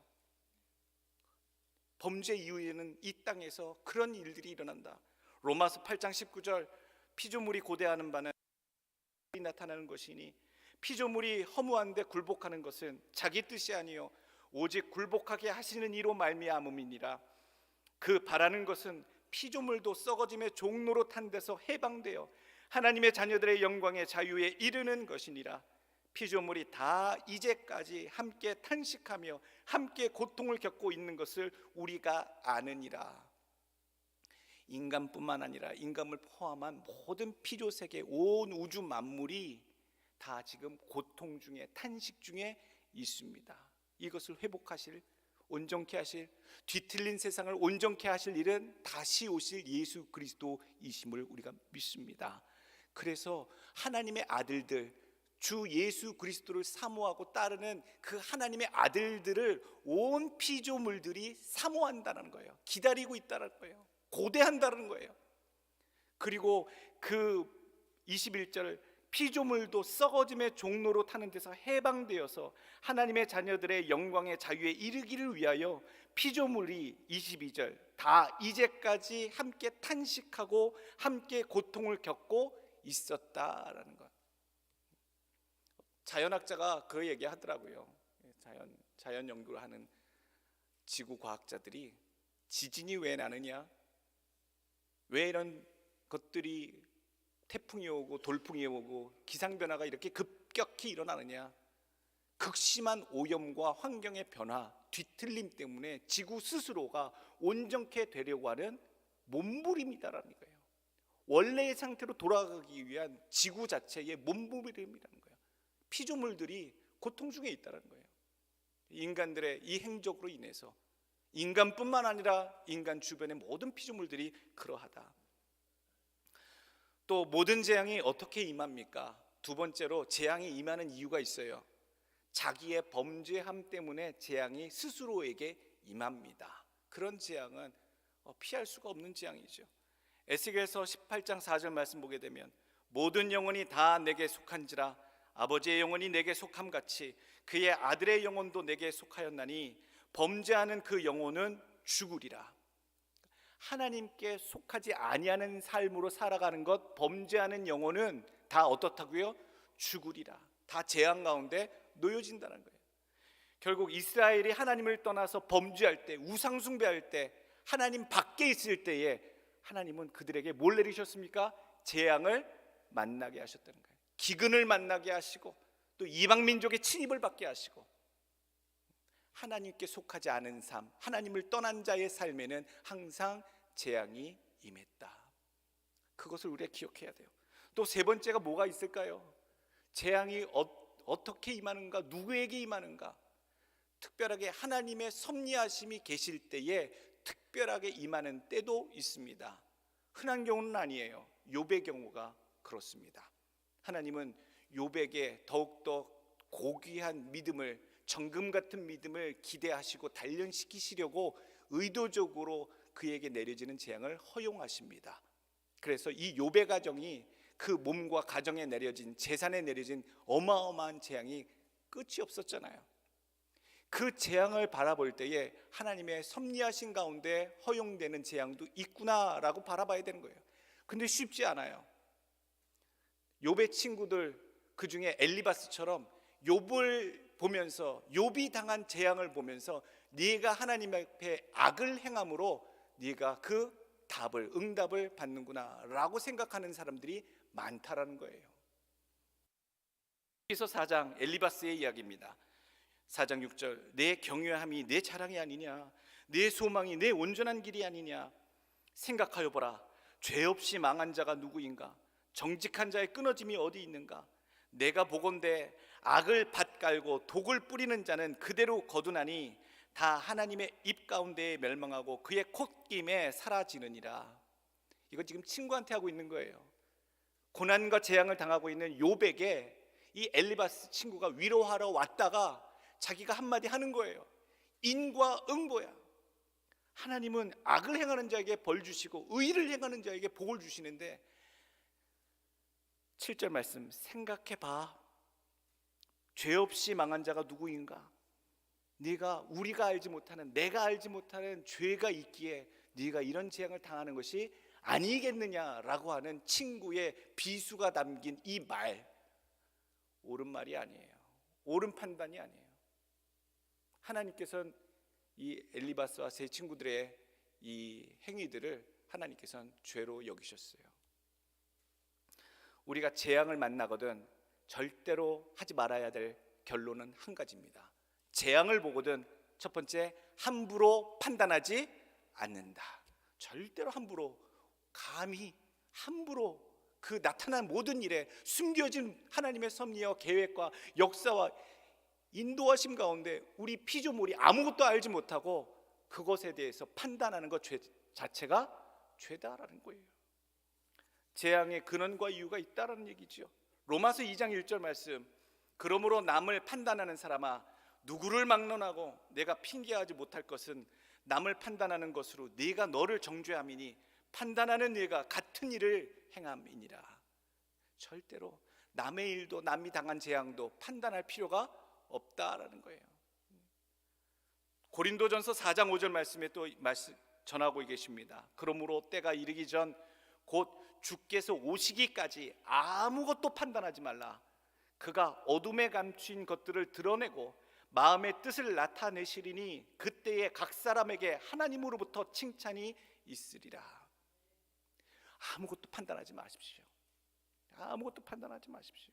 범죄 이후에는 이 땅에서 그런 일들이 일어난다. 로마서 8장 19절, 피조물이 고대하는 바는 나타나는 것이니 피조물이 허무한데 굴복하는 것은 자기 뜻이 아니요 오직 굴복하게 하시는 이로 말미암음이니라. 그 바라는 것은 피조물도 썩어짐의 종로로 탄 데서 해방되어 하나님의 자녀들의 영광의 자유에 이르는 것이니라. 피조물이 다 이제까지 함께 탄식하며 함께 고통을 겪고 있는 것을 우리가 아느니라. 인간뿐만 아니라 인간을 포함한 모든 피조세계, 온 우주 만물이 다 지금 고통 중에, 탄식 중에 있습니다. 이것을 회복하실, 온전케 하실, 뒤틀린 세상을 온전케 하실 일은 다시 오실 예수 그리스도이심을 우리가 믿습니다. 그래서 하나님의 아들들, 주 예수 그리스도를 사모하고 따르는 그 하나님의 아들들을 온 피조물들이 사모한다는 거예요. 기다리고 있다는 거예요. 고대한다는 거예요. 그리고 그 21절, 피조물도 썩어짐의 종로로 타는 데서 해방되어서 하나님의 자녀들의 영광의 자유에 이르기를 위하여 피조물이 22절 다 이제까지 함께 탄식하고 함께 고통을 겪고 있었다라는 것. 자연학자가 그 얘기 하더라고요. 자연 연구를 하는 지구 과학자들이 지진이 왜 나느냐, 왜 이런 것들이 태풍이 오고 돌풍이 오고 기상변화가 이렇게 급격히 일어나느냐, 극심한 오염과 환경의 변화, 뒤틀림 때문에 지구 스스로가 온전케 되려고 하는 몸부림이다라는 거예요. 원래의 상태로 돌아가기 위한 지구 자체의 몸부림이라는 거예요. 피조물들이 고통 중에 있다는 거예요. 인간들의 이 행적으로 인해서 인간뿐만 아니라 인간 주변의 모든 피조물들이 그러하다. 또 모든 재앙이 어떻게 임합니까? 두 번째로 재앙이 임하는 이유가 있어요. 자기의 범죄함 때문에 재앙이 스스로에게 임합니다. 그런 재앙은 피할 수가 없는 재앙이죠. 에스겔서 18장 4절 말씀 보게 되면 모든 영혼이 다 내게 속한지라 아버지의 영혼이 내게 속함같이 그의 아들의 영혼도 내게 속하였나니 범죄하는 그 영혼은 죽으리라. 하나님께 속하지 아니하는 삶으로 살아가는 것, 범죄하는 영혼은 다 어떻다고요? 죽으리라. 다 재앙 가운데 놓여진다는 거예요. 결국 이스라엘이 하나님을 떠나서 범죄할 때, 우상 숭배할 때, 하나님 밖에 있을 때에 하나님은 그들에게 뭘 내리셨습니까? 재앙을 만나게 하셨다는 거예요. 기근을 만나게 하시고 또 이방 민족의 침입을 받게 하시고, 하나님께 속하지 않은 삶, 하나님을 떠난 자의 삶에는 항상 재앙이 임했다. 그것을 우리가 기억해야 돼요. 또 세 번째가 뭐가 있을까요? 재앙이 어떻게 임하는가? 누구에게 임하는가? 특별하게 하나님의 섭리하심이 계실 때에 특별하게 임하는 때도 있습니다. 흔한 경우는 아니에요. 욥의 경우가 그렇습니다. 하나님은 욥에게 더욱더 고귀한 믿음을, 정금 같은 믿음을 기대하시고 단련시키시려고 의도적으로 그에게 내려지는 재앙을 허용하십니다. 그래서 이 욥의 가정이 그 몸과 가정에 내려진, 재산에 내려진 어마어마한 재앙이 끝이 없었잖아요. 그 재앙을 바라볼 때에 하나님의 섭리하신 가운데 허용되는 재앙도 있구나라고 바라봐야 되는 거예요. 근데 쉽지 않아요. 욥의 친구들, 그 중에 엘리바스처럼 욥을 보면서, 욥이 당한 재앙을 보면서 네가 하나님 앞에 악을 행함으로 네가 그 답을, 응답을 받는구나 라고 생각하는 사람들이 많다라는 거예요. 여기서 4장 엘리바스의 이야기입니다. 4장 6절, 내 경외함이 내 자랑이 아니냐, 내 소망이 내 온전한 길이 아니냐. 생각하여 보라, 죄 없이 망한 자가 누구인가? 정직한 자의 끊어짐이 어디 있는가? 내가 보건대 악을 밭갈고 독을 뿌리는 자는 그대로 거두나니 다 하나님의 입 가운데에 멸망하고 그의 콧김에 사라지느니라. 이거 지금 친구한테 하고 있는 거예요. 고난과 재앙을 당하고 있는 욥에게 이 엘리바스 친구가 위로하러 왔다가 자기가 한마디 하는 거예요. 인과 응보야. 하나님은 악을 행하는 자에게 벌 주시고 의를 행하는 자에게 복을 주시는데, 7절 말씀 생각해 봐. 죄 없이 망한 자가 누구인가? 우리가 알지 못하는, 내가 알지 못하는 죄가 있기에 네가 이런 재앙을 당하는 것이 아니겠느냐라고 하는 친구의 비수가 담긴 이 말, 옳은 말이 아니에요. 옳은 판단이 아니에요. 하나님께서는 이 엘리바스와 세 친구들의 이 행위들을 하나님께서는 죄로 여기셨어요. 우리가 재앙을 만나거든 절대로 하지 말아야 될 결론은 한 가지입니다. 재앙을 보거든 첫 번째, 함부로 판단하지 않는다. 절대로 함부로, 감히 함부로 그 나타난 모든 일에 숨겨진 하나님의 섭리와 계획과 역사와 인도하심 가운데 우리 피조물이 아무것도 알지 못하고 그것에 대해서 판단하는 것 자체가 죄다라는 거예요. 재앙의 근원과 이유가 있다라는 얘기죠. 로마서 2장 1절 말씀, 그러므로 남을 판단하는 사람아, 누구를 막론하고 내가 핑계하지 못할 것은 남을 판단하는 것으로 네가 너를 정죄함이니 판단하는 네가 같은 일을 행함이니라. 절대로 남의 일도, 남이 당한 재앙도 판단할 필요가 없다라는 거예요. 고린도전서 4장 5절 말씀에 또 전하고 계십니다. 그러므로 때가 이르기 전 곧 주께서 오시기까지 아무것도 판단하지 말라. 그가 어둠에 감춘 것들을 드러내고 마음의 뜻을 나타내시리니 그때에 각 사람에게 하나님으로부터 칭찬이 있으리라. 아무것도 판단하지 마십시오. 아무것도 판단하지 마십시오.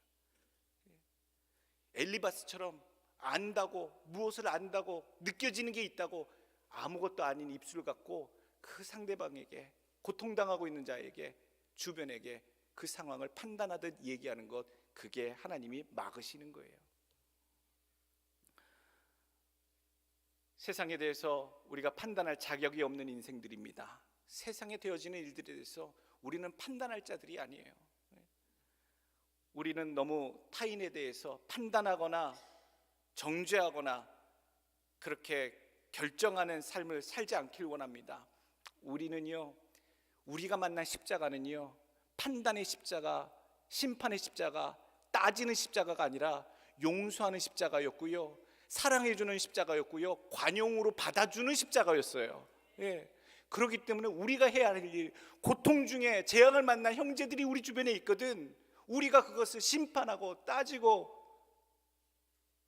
엘리바스처럼 안다고, 무엇을 안다고 느껴지는 게 있다고 아무것도 아닌 입술을 갖고 그 상대방에게, 고통당하고 있는 자에게 주변에게 그 상황을 판단하듯 얘기하는 것, 그게 하나님이 막으시는 거예요. 세상에 대해서 우리가 판단할 자격이 없는 인생들입니다. 세상에 되어지는 일들에 대해서 우리는 판단할 자들이 아니에요. 우리는 너무 타인에 대해서 판단하거나 정죄하거나 그렇게 결정하는 삶을 살지 않길 원합니다. 우리는요, 우리가 만난 십자가는요, 판단의 십자가, 심판의 십자가, 따지는 십자가가 아니라 용서하는 십자가였고요, 사랑해주는 십자가였고요, 관용으로 받아주는 십자가였어요. 예. 그렇기 때문에 우리가 해야 할 일, 고통 중에 재앙을 만난 형제들이 우리 주변에 있거든. 우리가 그것을 심판하고 따지고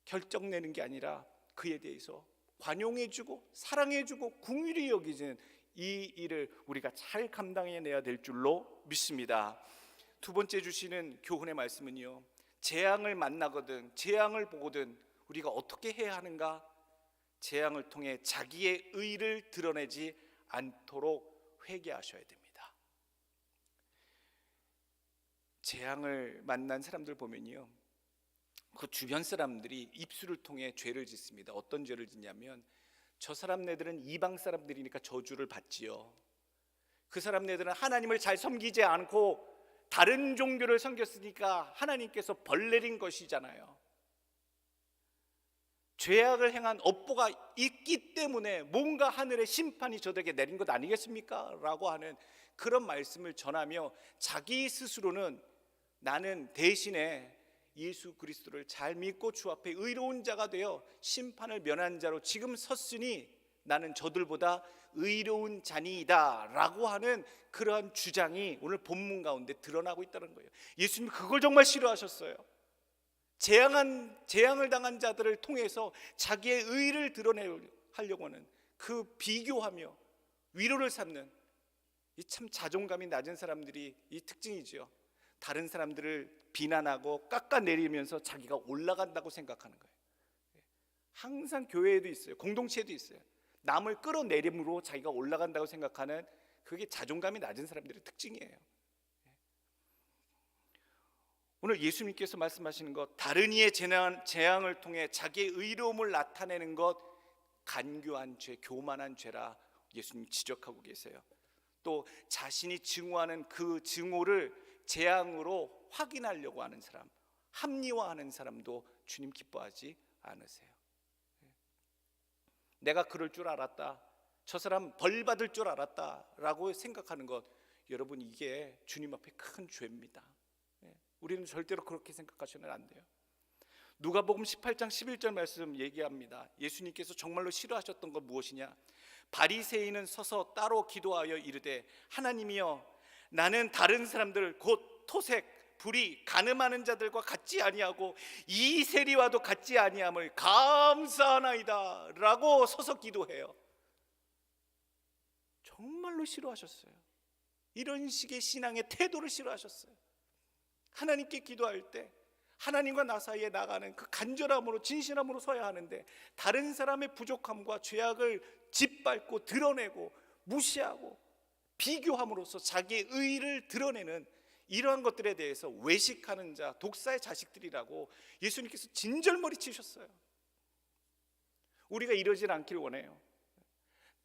결정내는 게 아니라 그에 대해서 관용해주고 사랑해주고 긍휼히 여기는 이 일을 우리가 잘 감당해내야 될 줄로 믿습니다. 두 번째 주시는 교훈의 말씀은요, 재앙을 만나거든 재앙을 보거든 우리가 어떻게 해야 하는가? 재앙을 통해 자기의 의를 드러내지 않도록 회개하셔야 됩니다. 재앙을 만난 사람들 보면요, 그 주변 사람들이 입술을 통해 죄를 짓습니다. 어떤 죄를 짓냐면, 저 사람네들은 이방 사람들이니까 저주를 받지요. 그 사람네들은 하나님을 잘 섬기지 않고 다른 종교를 섬겼으니까 하나님께서 벌 내린 것이잖아요. 죄악을 행한 업보가 있기 때문에 뭔가 하늘의 심판이 저들에게 내린 것 아니겠습니까? 라고 하는 그런 말씀을 전하며 자기 스스로는 나는 대신에 예수 그리스도를 잘 믿고 주 앞에 의로운 자가 되어 심판을 면한 자로 지금 섰으니 나는 저들보다 의로운 자니이다 라고 하는 그러한 주장이 오늘 본문 가운데 드러나고 있다는 거예요. 예수님 그걸 정말 싫어하셨어요. 재앙을 당한 자들을 통해서 자기의 의를 드러내려고 하는 그 비교하며 위로를 삼는 이 참 자존감이 낮은 사람들이 이 특징이죠. 다른 사람들을 비난하고 깎아내리면서 자기가 올라간다고 생각하는 거예요. 항상 교회에도 있어요. 공동체에도 있어요. 남을 끌어내림으로 자기가 올라간다고 생각하는, 그게 자존감이 낮은 사람들의 특징이에요. 오늘 예수님께서 말씀하시는 것, 다른 이의 재앙을 통해 자기의 의로움을 나타내는 것, 간교한 죄, 교만한 죄라 예수님 지적하고 계세요. 또 자신이 증오하는 그 증오를 재앙으로 확인하려고 하는 사람, 합리화하는 사람도 주님 기뻐하지 않으세요. 내가 그럴 줄 알았다, 저 사람 벌 받을 줄 알았다 라고 생각하는 것, 여러분 이게 주님 앞에 큰 죄입니다. 우리는 절대로 그렇게 생각하시면 안 돼요. 누가복음 18장 11절 말씀 얘기합니다. 예수님께서 정말로 싫어하셨던 건 무엇이냐? 바리새인은 서서 따로 기도하여 이르되, 하나님이여, 나는 다른 사람들 곧 토색, 불의, 간음하는 자들과 같지 아니하고 이 세리와도 같지 아니함을 감사하나이다 라고 서서 기도해요. 정말로 싫어하셨어요. 이런 식의 신앙의 태도를 싫어하셨어요. 하나님께 기도할 때 하나님과 나 사이에 나가는 그 간절함으로 진실함으로 서야 하는데, 다른 사람의 부족함과 죄악을 짓밟고 드러내고 무시하고 비교함으로써 자기의 의를 드러내는 이러한 것들에 대해서 외식하는 자, 독사의 자식들이라고 예수님께서 진절머리 치셨어요. 우리가 이러질 않길 원해요.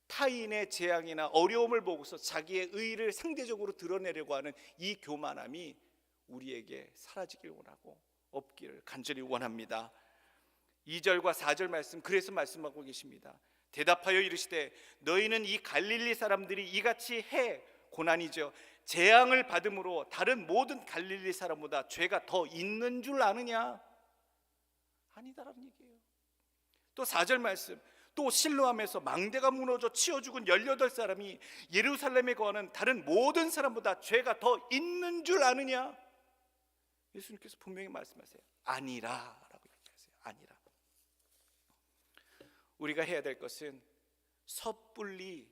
타인의 재앙이나 어려움을 보고서 자기의 의를 상대적으로 드러내려고 하는 이 교만함이 우리에게 사라지길 원하고 없기를 간절히 원합니다. 2절과 4절 말씀, 그래서 말씀하고 계십니다. 대답하여 이르시되, 너희는 이 갈릴리 사람들이 이같이 해 고난이죠 재앙을 받음으로 다른 모든 갈릴리 사람보다 죄가 더 있는 줄 아느냐? 아니다라는 얘기예요. 또 4절 말씀, 또 실로암에서 망대가 무너져 치어 죽은 18사람이 예루살렘에 거하는 다른 모든 사람보다 죄가 더 있는 줄 아느냐? 예수님께서 분명히 말씀하세요. 아니라라고 얘기하세요. 아니라. 우리가 해야 될 것은 섣불리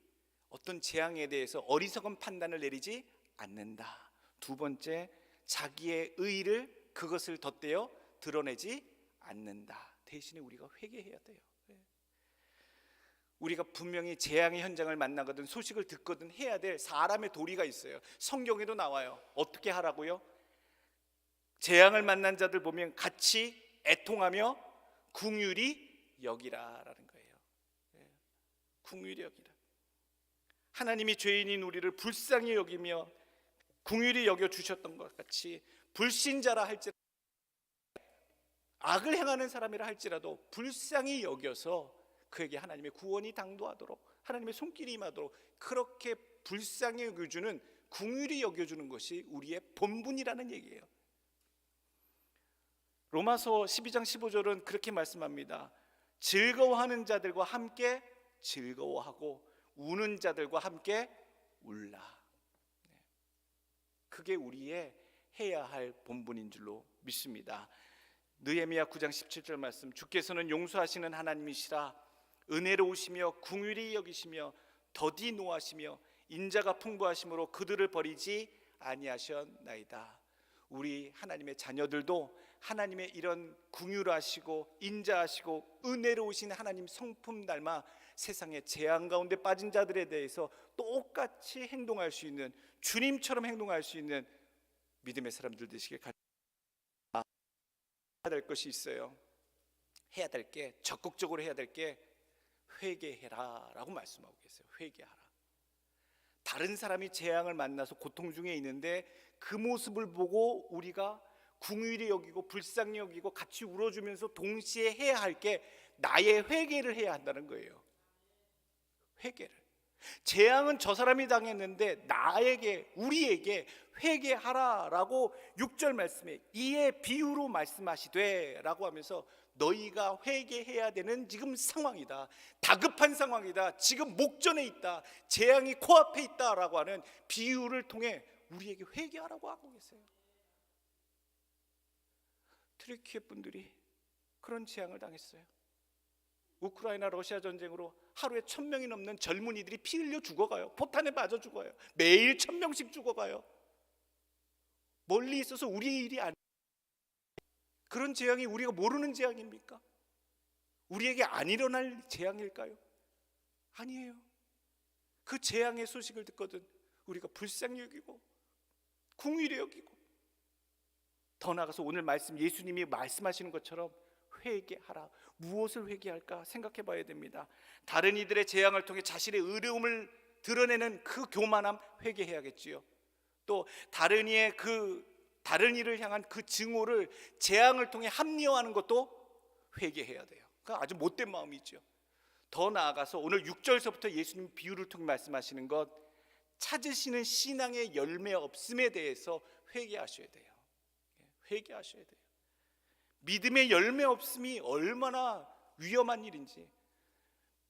어떤 재앙에 대해서 어리석은 판단을 내리지 않는다. 두 번째, 자기의 의를 그것을 덧대어 드러내지 않는다. 대신에 우리가 회개해야 돼요. 우리가 분명히 재앙의 현장을 만나거든 소식을 듣거든 해야 될 사람의 도리가 있어요. 성경에도 나와요. 어떻게 하라고요? 재앙을 만난 자들 보면 같이 애통하며 긍휼히 여기라라는 거예요. 긍휼히 여기라. 하나님이 죄인인 우리를 불쌍히 여기며 긍휼히 여겨 주셨던 것 같이 불신자라 할지라도 악을 행하는 사람이라 할지라도 불쌍히 여겨서 그에게 하나님의 구원이 당도하도록 하나님의 손길이 임하도록 그렇게 불쌍히 여겨주는 긍휼히 여겨주는 것이 우리의 본분이라는 얘기예요. 로마서 12장 15절은 그렇게 말씀합니다. 즐거워하는 자들과 함께 즐거워하고 우는 자들과 함께 울라. 그게 우리의 해야 할 본분인 줄로 믿습니다. 느헤미야 9장 17절 말씀, 주께서는 용서하시는 하나님이시라. 은혜로우시며 긍휼히 여기시며 더디 노하시며 인자가 풍부하심으로 그들을 버리지 아니하셨나이다. 우리 하나님의 자녀들도 하나님의 이런 긍휼하시고 인자하시고 은혜로우신 하나님 성품 닮아 세상의 재앙 가운데 빠진 자들에 대해서 똑같이 행동할 수 있는, 주님처럼 행동할 수 있는 믿음의 사람들 되시길 해야 될 것이 있어요. 해야 될 게, 적극적으로 해야 될 게 회개해라 라고 말씀하고 계세요. 회개하라. 다른 사람이 재앙을 만나서 고통 중에 있는데 그 모습을 보고 우리가 긍휼히 여기고 불쌍히 여기고 같이 울어주면서 동시에 해야 할 게 나의 회개를 해야 한다는 거예요. 회개를. 재앙은 저 사람이 당했는데 나에게, 우리에게 회개하라라고 6절 말씀에 이에 비유로 말씀하시되 라고 하면서 너희가 회개해야 되는 지금 상황이다, 다급한 상황이다, 지금 목전에 있다, 재앙이 코앞에 있다라고 하는 비유를 통해 우리에게 회개하라고 하고 계세요. 트리키에 분들이 그런 재앙을 당했어요. 우크라이나 러시아 전쟁으로 하루에 1000명이 넘는 젊은이들이 피 흘려 죽어가요. 포탄에 맞아 죽어요. 매일 1000명씩 죽어가요. 멀리 있어서 우리의 일이 아니에요. 그런 재앙이 우리가 모르는 재앙입니까? 우리에게 안 일어날 재앙일까요? 아니에요. 그 재앙의 소식을 듣거든 우리가 불쌍히 여기고 긍휼히 여기고, 더 나아가서 오늘 말씀 예수님이 말씀하시는 것처럼 회개하라. 무엇을 회개할까 생각해 봐야 됩니다. 다른 이들의 재앙을 통해 자신의 의로움을 드러내는 그 교만함 회개해야겠지요. 또 다른 이를 향한 그 증오를 재앙을 통해 합리화하는 것도 회개해야 돼요. 그 아주 못된 마음이죠. 더 나아가서 오늘 6절서부터 예수님 비유를 통해 말씀하시는 것, 찾으시는 신앙의 열매 없음에 대해서 회개하셔야 돼요. 회개하셔야 돼요. 믿음의 열매 없음이 얼마나 위험한 일인지.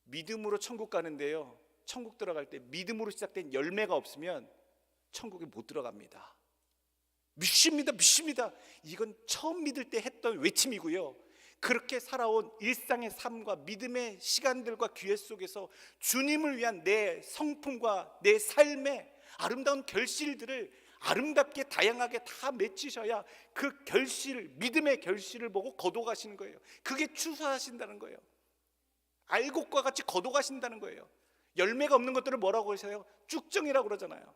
믿음으로 천국 가는데요, 천국 들어갈 때 믿음으로 시작된 열매가 없으면 천국에 못 들어갑니다. 믿습니다, 믿습니다. 이건 처음 믿을 때 했던 외침이고요, 그렇게 살아온 일상의 삶과 믿음의 시간들과 기회 속에서 주님을 위한 내 성품과 내 삶의 아름다운 결실들을 아름답게 다양하게 다 맺히셔야 그 결실, 믿음의 결실을 보고 거둬가시는 거예요. 그게 추수하신다는 거예요. 알곡과 같이 거둬가신다는 거예요. 열매가 없는 것들을 뭐라고 하세요? 쭉정이라고 그러잖아요.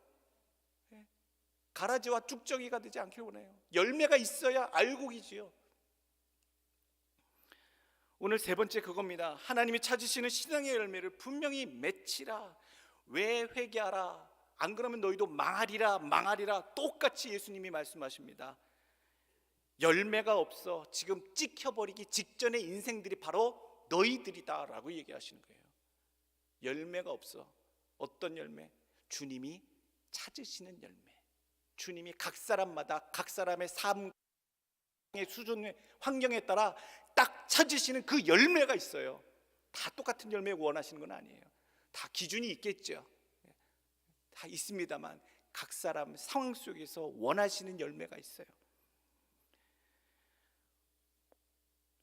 가라지와 쭉정이가 되지 않길 원해요. 열매가 있어야 알곡이지요. 오늘 세 번째 그겁니다. 하나님이 찾으시는 신앙의 열매를 분명히 맺히라. 왜 회개하라? 안 그러면 너희도 망하리라, 망하리라. 똑같이 예수님이 말씀하십니다. 열매가 없어 지금 찍혀버리기 직전의 인생들이 바로 너희들이다 라고 얘기하시는 거예요. 열매가 없어. 어떤 열매? 주님이 찾으시는 열매. 주님이 각 사람마다 각 사람의 삶의 수준의 환경에 따라 딱 찾으시는 그 열매가 있어요. 다 똑같은 열매 원하시는 건 아니에요. 다 기준이 있겠죠. 다 있습니다만 각 사람 상황 속에서 원하시는 열매가 있어요.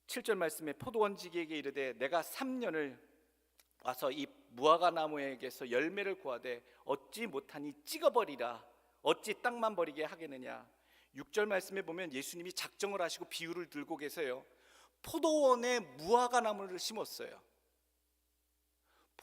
7절 말씀에 포도원지기에게 이르되 내가 3년을 와서 이 무화과 나무에게서 열매를 구하되 얻지 못하니 찍어버리라. 어찌 땅만 버리게 하겠느냐. 6절 말씀에 보면 예수님이 작정을 하시고 비유를 들고 계세요. 포도원에 무화과 나무를 심었어요.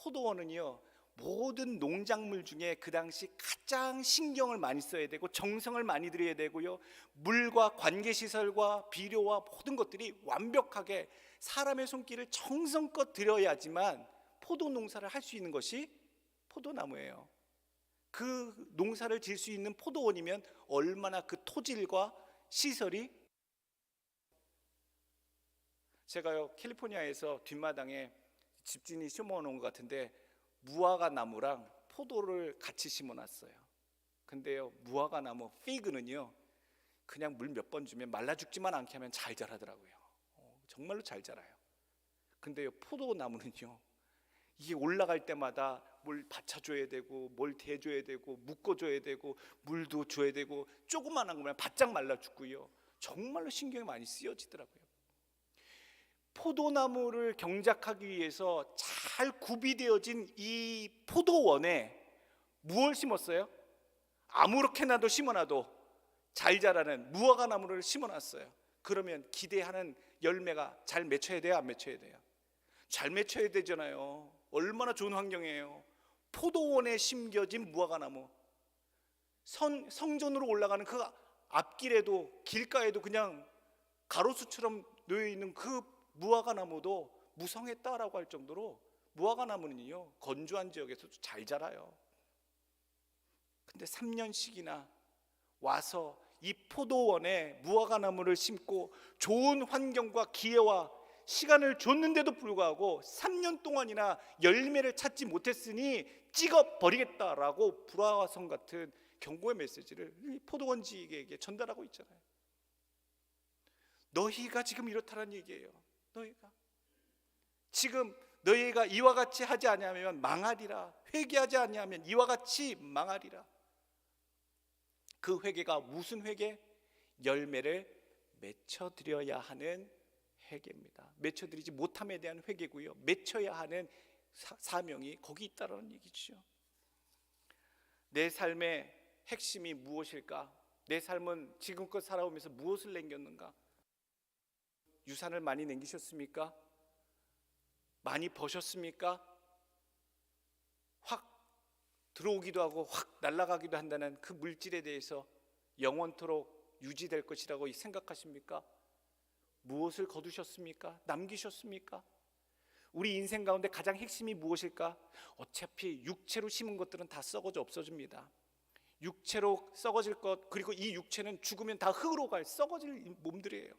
포도원은요, 모든 농작물 중에 그 당시 가장 신경을 많이 써야 되고 정성을 많이 들여야 되고요, 물과 관계시설과 비료와 모든 것들이 완벽하게 사람의 손길을 정성껏 들여야지만 포도 농사를 할 수 있는 것이 포도나무예요. 그 농사를 지을 수 있는 포도원이면 얼마나 그 토질과 시설이. 제가요, 캘리포니아에서 뒷마당에 집주인이 심어놓은 것 같은데 무화과 나무랑 포도를 같이 심어놨어요. 근데요, 무화과 나무 피그는요, 그냥 물 몇 번 주면 말라 죽지만 않게 하면 잘 자라더라고요. 정말로 잘 자라요. 근데요, 포도나무는요, 이게 올라갈 때마다 뭘 받쳐줘야 되고 뭘 대줘야 되고 묶어줘야 되고 물도 줘야 되고 조그만한 거면 바짝 말라 죽고요, 정말로 신경이 많이 쓰여지더라고요. 포도나무를 경작하기 위해서 잘 구비되어진 이 포도원에 무엇을 심었어요? 아무렇게나도 심어놔도 잘 자라는 무화과 나무를 심어놨어요. 그러면 기대하는 열매가 잘 맺혀야 돼요, 안 맺혀야 돼요? 잘 맺혀야 되잖아요. 얼마나 좋은 환경이에요. 포도원에 심겨진 무화과 나무, 성전으로 올라가는 그 앞길에도 길가에도 그냥 가로수처럼 놓여 있는 그 무화과 나무도 무성했다라고 할 정도로 무화과 나무는요, 건조한 지역에서도 잘 자라요. 근데 3년씩이나 와서 이 포도원에 무화과 나무를 심고 좋은 환경과 기회와 시간을 줬는데도 불구하고 3년 동안이나 열매를 찾지 못했으니 찍어버리겠다라고 불화성 같은 경고의 메시지를 이 포도원지에게 전달하고 있잖아요. 너희가 지금 이렇다는 얘기예요. 너희가 지금 너희가 이와 같이 하지 아니하면 망하리라. 회개하지 아니하면 이와 같이 망하리라. 그 회개가 무슨 회개? 열매를 맺혀드려야 하는 회개입니다. 맺혀드리지 못함에 대한 회개고요, 맺혀야 하는 사명이 거기 있다는 얘기죠. 내 삶의 핵심이 무엇일까? 내 삶은 지금껏 살아오면서 무엇을 남겼는가? 유산을 많이 남기셨습니까? 많이 버셨습니까? 확 들어오기도 하고 확 날아가기도 한다는 그 물질에 대해서 영원토록 유지될 것이라고 생각하십니까? 무엇을 거두셨습니까? 남기셨습니까? 우리 인생 가운데 가장 핵심이 무엇일까? 어차피 육체로 심은 것들은 다 썩어져 없어집니다. 육체로 썩어질 것, 그리고 이 육체는 죽으면 다 흙으로 갈 썩어질 몸들이에요.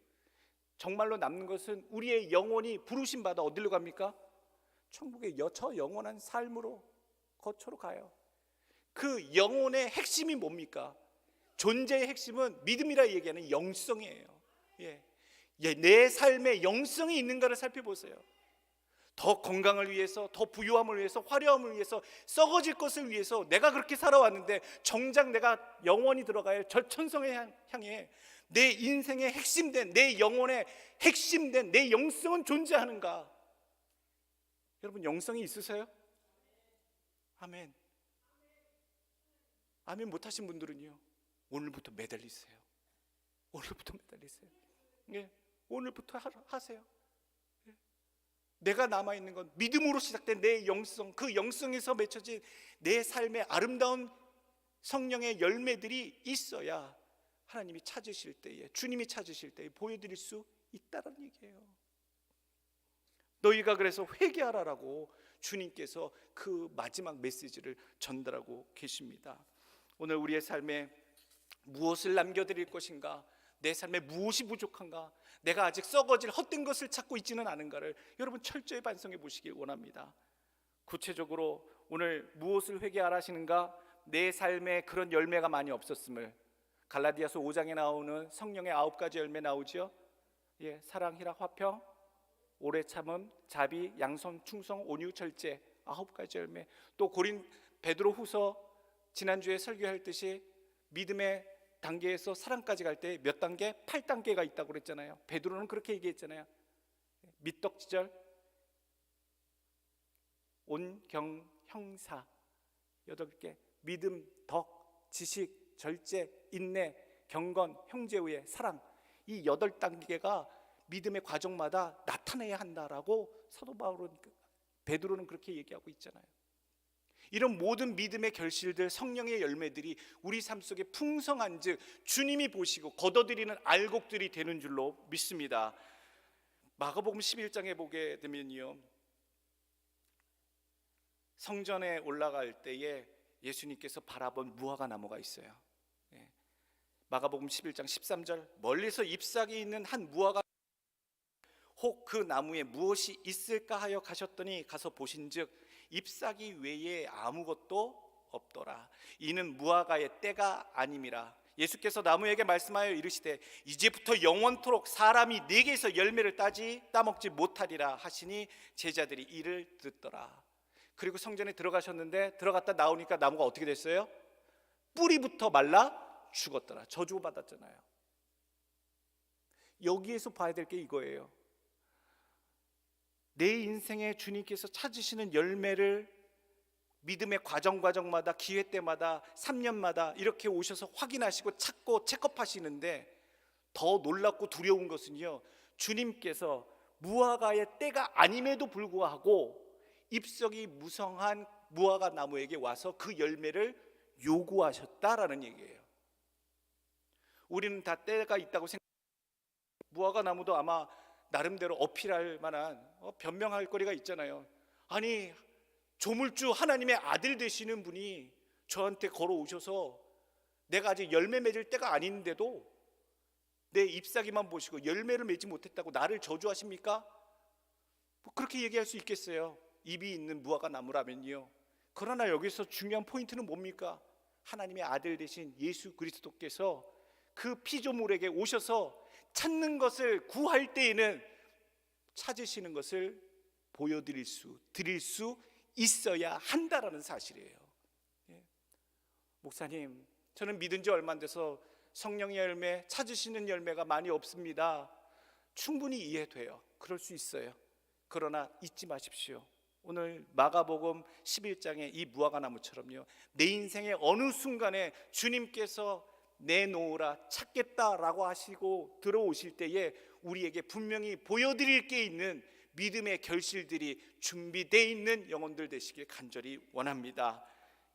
정말로 남는 것은 우리의 영혼이 부르심 받아 어디로 갑니까? 천국의 저 영원한 삶으로 거처로 가요. 그 영혼의 핵심이 뭡니까? 존재의 핵심은 믿음이라 얘기하는 영성이에요. 내 삶에 영성이 있는가를 살펴보세요. 더 건강을 위해서, 더 부유함을 위해서, 화려함을 위해서, 썩어질 것을 위해서 내가 그렇게 살아왔는데 정작 내가 영원히 들어가야 저 천성에 향해 내 인생의 핵심된, 내 영혼의 핵심된 내 영성은 존재하는가? 여러분, 영성이 있으세요? 아멘. 아멘 못하신 분들은요, 오늘부터 매달리세요. 오늘부터 매달리세요. 오늘부터 하세요. 내가 남아있는 건 믿음으로 시작된 내 영성, 그 영성에서 맺혀진 내 삶의 아름다운 성령의 열매들이 있어야 하나님이 찾으실 때에, 주님이 찾으실 때에 보여드릴 수 있다는 얘기예요. 너희가 그래서 회개하라라고 주님께서 그 마지막 메시지를 전달하고 계십니다. 오늘 우리의 삶에 무엇을 남겨드릴 것인가? 내 삶에 무엇이 부족한가? 내가 아직 썩어질 헛된 것을 찾고 있지는 않은가를 여러분 철저히 반성해 보시길 원합니다. 구체적으로 오늘 무엇을 회개하라 하시는가? 내 삶에 그런 열매가 많이 없었음을, 갈라디아서 5장에 나오는 성령의 9가지 열매 나오죠. 사랑, 희락, 화평, 오래 참음, 자비, 양선, 충성, 온유, 절제, 9가지 열매. 또 베드로후서 지난주에 설교할 듯이 믿음의 단계에서 사랑까지 갈 때 몇 단계? 8단계가 있다고 그랬잖아요. 베드로는 그렇게 얘기했잖아요. 미덕지절, 온경, 형사 8개. 믿음, 덕, 지식, 절제, 인내, 경건, 형제우애, 사랑. 이 8단계가 믿음의 과정마다 나타내야 한다라고 사도 바울은 베드로는 그렇게 얘기하고 있잖아요. 이런 모든 믿음의 결실들, 성령의 열매들이 우리 삶 속에 풍성한 즉 주님이 보시고 거둬들이는 알곡들이 되는 줄로 믿습니다. 마가복음 11장에 보게 되면요, 성전에 올라갈 때에 예수님께서 바라본 무화과 나무가 있어요. 마가복음 11장 13절, 멀리서 잎사귀 있는 한 무화과, 혹 그 나무에 무엇이 있을까 하여 가셨더니 가서 보신즉 잎사귀 외에 아무것도 없더라. 이는 무화과의 때가 아님이라. 예수께서 나무에게 말씀하여 이르시되 이제부터 영원토록 사람이 네게서 열매를 따먹지 못하리라 하시니 제자들이 이를 듣더라. 그리고 성전에 들어가셨는데 들어갔다 나오니까 나무가 어떻게 됐어요? 뿌리부터 말라 죽었더라. 저주 받았잖아요. 여기에서 봐야 될 게 이거예요. 내 인생에 주님께서 찾으시는 열매를 믿음의 과정마다 기회 때마다 3년마다 이렇게 오셔서 확인하시고 찾고 체크하시는데, 더 놀랍고 두려운 것은요, 주님께서 무화과의 때가 아님에도 불구하고 잎석이 무성한 무화과 나무에게 와서 그 열매를 요구하셨다라는 얘기예요. 우리는 다 때가 있다고 생각합니다. 무화과 나무도 아마 나름대로 어필할 만한 변명할 거리가 있잖아요. 아니, 조물주 하나님의 아들 되시는 분이 저한테 걸어오셔서 내가 아직 열매 맺을 때가 아닌데도 내 잎사귀만 보시고 열매를 맺지 못했다고 나를 저주하십니까? 뭐 그렇게 얘기할 수 있겠어요, 입이 있는 무화과 나무라면요. 그러나 여기서 중요한 포인트는 뭡니까? 하나님의 아들 되신 예수 그리스도께서 그 피조물에게 오셔서 찾는 것을 구할 때에는 찾으시는 것을 드릴 수 있어야 한다라는 사실이에요. 목사님, 저는 믿은 지 얼마 안 돼서 성령의 열매, 찾으시는 열매가 많이 없습니다. 충분히 이해돼요. 그럴 수 있어요. 그러나 잊지 마십시오. 오늘 마가복음 11장의 이 무화과 나무처럼요, 내 인생의 어느 순간에 주님께서 내놓으라, 찾겠다라고 하시고 들어오실 때에 우리에게 분명히 보여드릴 게 있는 믿음의 결실들이 준비되어 있는 영혼들 되시길 간절히 원합니다.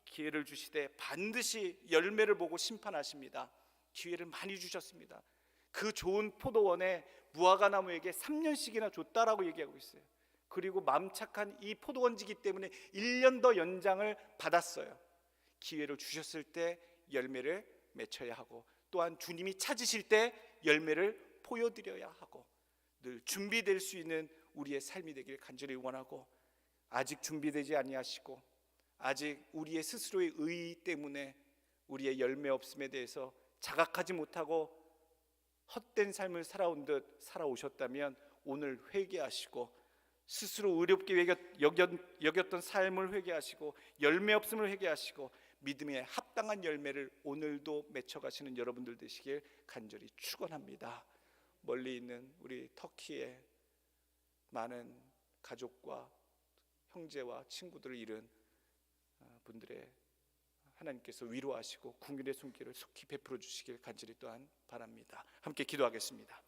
기회를 주시되 반드시 열매를 보고 심판하십니다. 기회를 많이 주셨습니다. 그 좋은 포도원에 무화과 나무에게 3년씩이나 줬다라고 얘기하고 있어요. 그리고 맘착한 이 포도원지기 때문에 1년 더 연장을 받았어요. 기회를 주셨을 때 열매를 맺혀야 하고, 또한 주님이 찾으실 때 열매를 보여드려야 하고, 늘 준비될 수 있는 우리의 삶이 되길 간절히 원하고, 아직 준비되지 아니하시고 아직 우리의 스스로의 의 때문에 우리의 열매 없음에 대해서 자각하지 못하고 헛된 삶을 살아온 듯 살아오셨다면 오늘 회개하시고, 스스로 의롭게 여겼던 삶을 회개하시고 열매 없음을 회개하시고 믿음에 합당한 열매를 오늘도 맺혀가시는 여러분들 되시길 간절히 축원합니다. 멀리 있는 우리 터키의 많은 가족과 형제와 친구들을 잃은 분들의 하나님께서 위로하시고 긍휼의 손길을 속히 베풀어 주시길 간절히 또한 바랍니다. 함께 기도하겠습니다.